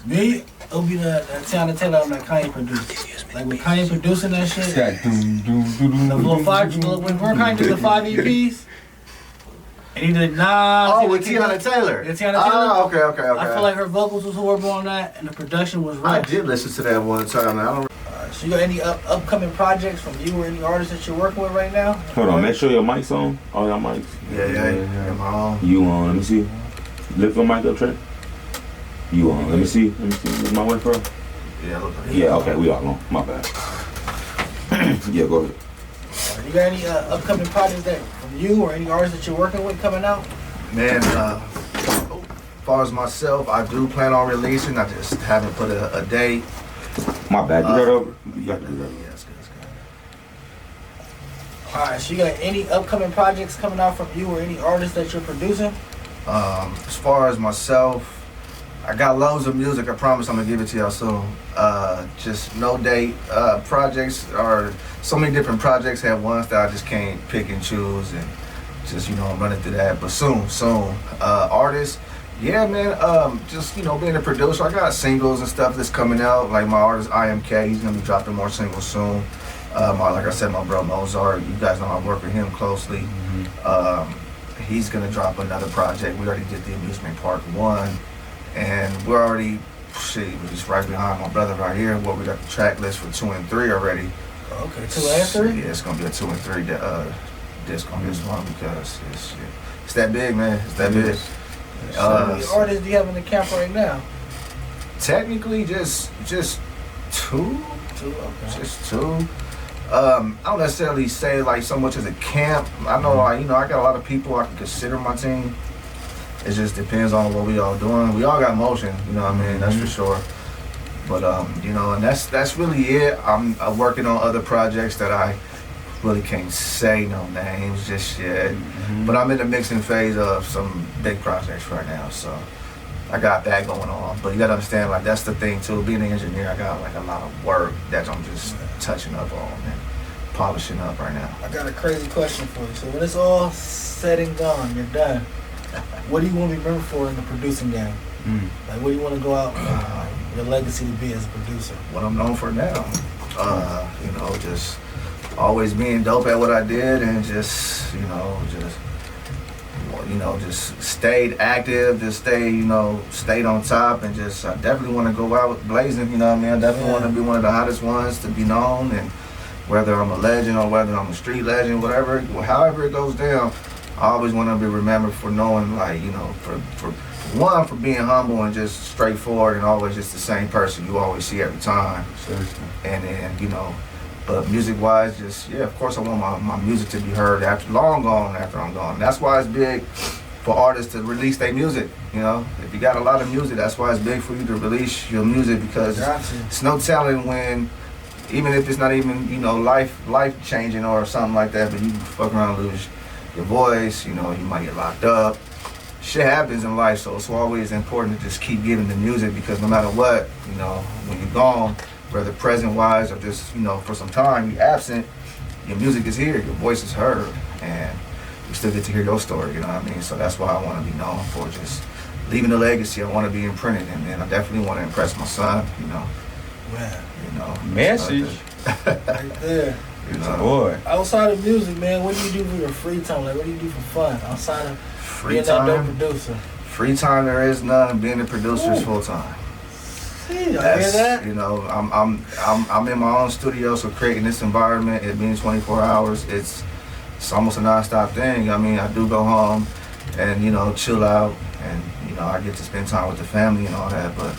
B: Me, it'll be that Tiana Taylor album that Kanye produced. Like with Kanye producing that shit.
A: That doom doom doom doom.
B: The little five, when Kanye did the 5 EPs, and he did Nas.
E: Oh,
B: he
E: with
B: did-
E: Tiana Taylor.
B: Yeah, Tiana Taylor.
E: Oh, okay.
B: I feel like her vocals was horrible on that, and the production was
E: I
B: rough.
E: did listen to that one time. I don't.
B: So you got any upcoming projects from you or any artists that you're working with right now?
D: Hold on, make sure your mic's on. All your mics.
E: Yeah. My own.
D: You on? Let me see. Lift your mic up, Trey. You on? Let me see. Is my way, bro?
E: Yeah. Look.
D: Yeah. Okay, we all on. My bad. Yeah, go ahead.
B: You got any upcoming projects that from you or any artists that you're working with coming out?
E: Man, as far as myself, I do plan on releasing. I just haven't put a date.
D: My bad. Do that over. You got to do that.
E: Yeah, it's good.
B: Alright, so you got any upcoming projects coming out from you or any artists that you're producing?
E: As far as myself, I got loads of music. I promise I'm gonna give it to y'all soon. Just no date. Projects are so many different projects. Have ones that I just can't pick and choose, and just I'm running through that. But soon. Artists, yeah, man. Just being a producer, I got singles and stuff that's coming out. Like my artist IMK, he's gonna be dropping more singles soon. Like I said, my bro Mozart, you guys know I work with him closely. He's gonna drop another project. We already did the Amusement Park 1, and we're already, we're just right behind my brother right here. Well, we got the track list for 2 and 3 already.
B: Okay, 2 and 3?
E: Yeah, it's gonna be a 2 and 3 disc on this one because it's that big, man. It's that big.
B: How many artists do you have in the camp right now?
E: Technically, just 2.
B: 2, okay.
E: Just 2. I don't necessarily say like so much as a camp. I know I got a lot of people I can consider my team. It just depends on what we all doing. We all got motion, you know what I mean? That's for sure. But and that's really it. I'm working on other projects that I really can't say no names just yet. But I'm in the mixing phase of some big projects right now, so I got that going on. But you gotta understand, like that's the thing too. Being an engineer, I got like a lot of work that I'm just touching up on and polishing up right now.
B: I got a crazy question for you. So when it's all said and gone, you're done. What do you want to be remembered for in the producing game? Like, what do you want to go out, your legacy to be as a producer?
E: What I'm known for now, just always being dope at what I did, and just just stayed active, just stayed on top, and just I definitely want to go out blazing. You know what I mean? I definitely want to be one of the hottest ones to be known, and whether I'm a legend or whether I'm a street legend, however it goes down, I always want to be remembered for knowing, like, for being humble and just straightforward and always just the same person you always see every time.
D: Seriously.
E: And then, but music-wise, of course I want my music to be heard long gone after I'm gone. That's why it's big for artists to release their music, If you got a lot of music, that's why it's big for you to release your music, because it's no telling when, even if it's not even, life changing or something like that, but you fuck around and lose your voice, you might get locked up. Shit happens in life, so it's always important to just keep giving the music, because no matter what, when you're gone, whether present-wise or just, for some time you're absent, your music is here, your voice is heard, and you still get to hear your story, you know what I mean? So that's why I want to be known for just leaving a legacy. I want to be imprinted, and then I definitely want to impress my son,
B: Man.
D: Message.
B: Right there.
D: Boy.
B: Outside of music, man, what do you do for your free time? Like, what do you do for fun outside of
E: Free
B: being
E: time?
B: that dope producer?
E: Free time, there is none. Being a producer is full time.
B: See, I hear that?
E: I'm in my own studio, so creating this environment, it being 24 hours, it's almost a non-stop thing. I mean, I do go home and, chill out, and, I get to spend time with the family and all that, but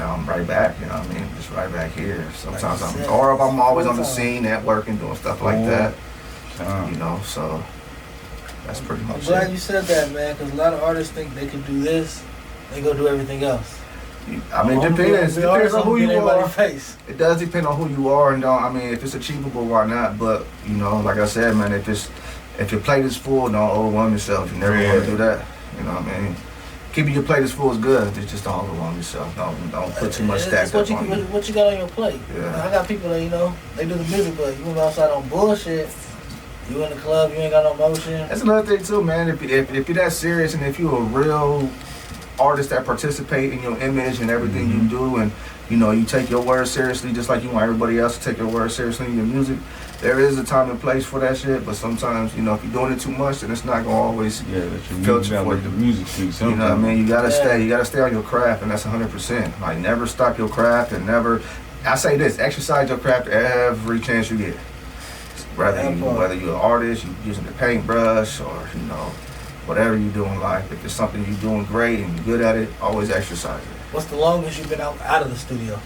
E: I'm right back, just right back here. Sometimes I'm always on the scene, networking, doing stuff like that, so that's pretty much it.
B: I'm glad you said that, man, because a lot of artists think they can do this, they go do everything else.
E: I mean, it depends on who you are.
B: Face.
E: It does depend on who you are, and if it's achievable, why not? But like I said, man, if your plate is full, don't overwhelm yourself. You never want to do that. You know what I mean? Keeping your plate as full is good. It's just don't overwhelm yourself. Don't put too much stacked up on you.
B: What you got on your plate?
E: Yeah.
B: I got people that they do the music, but you outside on bullshit. You in the club, you ain't got no motion.
E: That's another thing too, man. If you're that serious, and if you're a real artist that participate in your image and everything you do, and you take your word seriously, just like you want everybody else to take your word seriously in your music, there is a time and place for that shit. But sometimes, if you're doing it too much, then it's not gonna always filter for you.
D: The music speaks.
E: You know what I mean? You gotta stay on your craft, and that's 100%. Like, never stop your craft, and never. I say this: exercise your craft every chance you get. Whether you're an artist, you're using the paintbrush, or whatever you do in life. If it's something you're doing great and you're good at it, always exercise it.
B: What's the longest you've been out of the studio?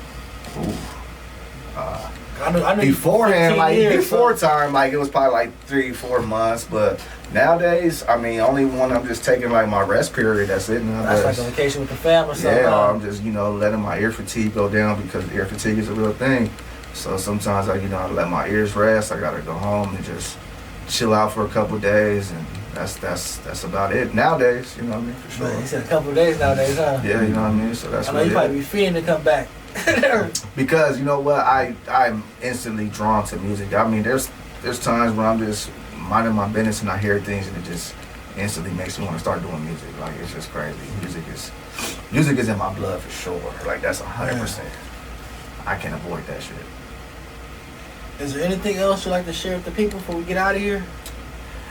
B: I know
E: beforehand,
B: before
E: time, it was probably 3-4 months. But nowadays, only when I'm just taking my rest period, that's it.
B: That's like a vacation with the fam or something.
E: Yeah, I'm just letting my ear fatigue go down, because ear fatigue is a real thing. So sometimes I let my ears rest. I gotta go home and just chill out for a couple days, and that's about it nowadays. You know what I mean? For sure.
B: Man, you said a couple of days nowadays, huh?
E: Yeah, you know what I mean. So that's.
B: I know you probably be fearing to come back.
E: Because you know what, I'm instantly drawn to music. I mean, there's times when I'm just minding my business and I hear things, and it just instantly makes me want to start doing music. Like, it's just crazy. Music is in my blood for sure. Like, that's 100%. I can't avoid that shit.
B: Is there anything else you'd like to share with the people before we get out of here?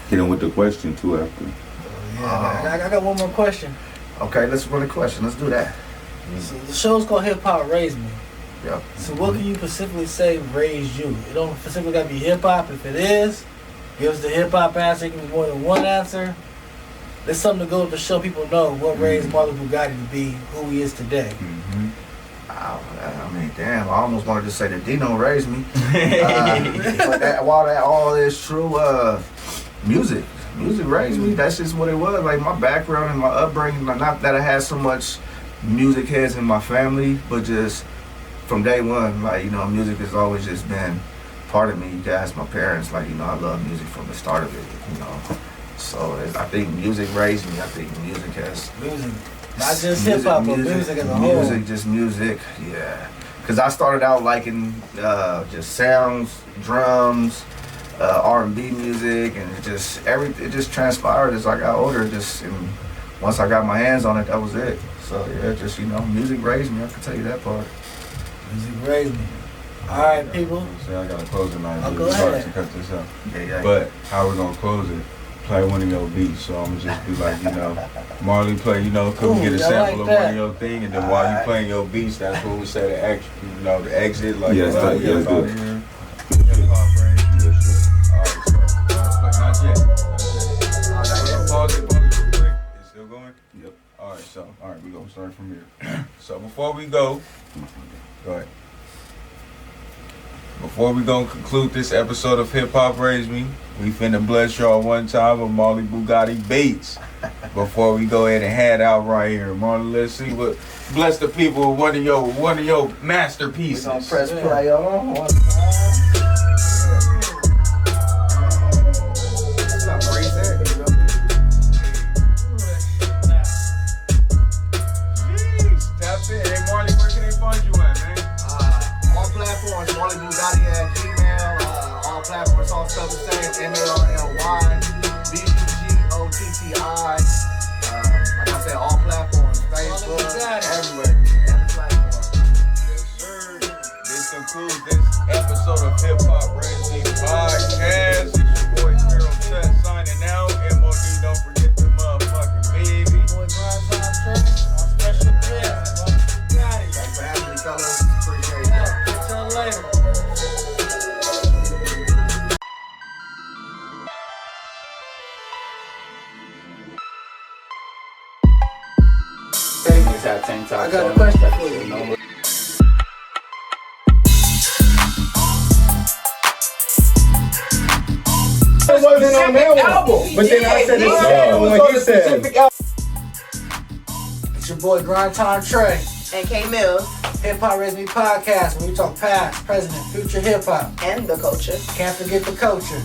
D: Hit him with the question too after.
B: I got one more question.
E: Okay, let's run a question. Let's do that.
B: So the show's called Hip Hop Raised Me.
E: Yep.
B: So what can you specifically say raised you? It don't specifically got to be hip hop. If it is, give us the hip hop answer. It can be more than one answer. There's something to go with to show people know what raised Marlon Bugotti to be who he is today.
E: I mean, damn, I almost wanted to say that Dino raised me. But while that all is true, music raised me. That's just what it was. Like, my background and my upbringing, not that I had so much music heads in my family, but just from day one, music has always just been part of me. You can ask my parents, I love music from the start of it, So I think music raised me. I think music has...
B: Music. Not just hip hop, but music as a whole.
E: Music, yeah. Because I started out liking just sounds, drums, R&B music, and it just transpired as I got older. And once I got my hands on it, that was it. So yeah, just music raised me. I can tell you that part.
B: Music raised me. All right, people.
A: See, I got to close it like
B: Go
A: this. Hard
B: ahead.
A: to cut this out.
C: Yeah.
A: But how we gonna close it? Play one of your beats. So I'm gonna just be like, Marley play, come get a sample of one of your thing, and then while you playing your beats, that's when we say the exit, the exit, like
D: Yes,
A: we
D: yes,
A: get out
D: good.
A: of here. Hip-hop range. Alright, so not yet. Pause it real quick. It's still going?
D: Yep.
A: Alright, we gonna start from here. So before we go ahead. Before we gonna conclude this episode of Hip Hop Raise Me, we finna bless y'all one time with Marley Bugotti Beats. Before we go ahead and head out right here, Marley, let's see what bless the people with one of your masterpieces.
C: We gonna press play on one
A: Tap in. Hey Marley, where can they find you at, man?
C: all platforms, Marley Bugotti at Gmail. All platforms, all stuff the same. MARLYBUGOTTI. Like I said, all platforms, Facebook, everywhere. Every platform.
A: Yes, sir. This concludes this episode of Hip Hop Raise Me Podcast. It's your boy Pharrell Tess signing out. MOD, don't forget the motherfucking baby.
B: Boy, Grind Time Trey, our special guest. Got it.
C: Thanks for having me, fellas. Appreciate it.
B: Yeah, catch y'all later.
F: Tank top
B: I got a
F: on.
B: question for you.
E: It wasn't on that one. But then I said it's on what he said.
B: It's your boy Grind Time Trey.
G: And K Mills
B: Hip Hop Raise Me Podcast, where we talk past, present, and future hip hop.
G: and the culture.
B: Can't forget the culture.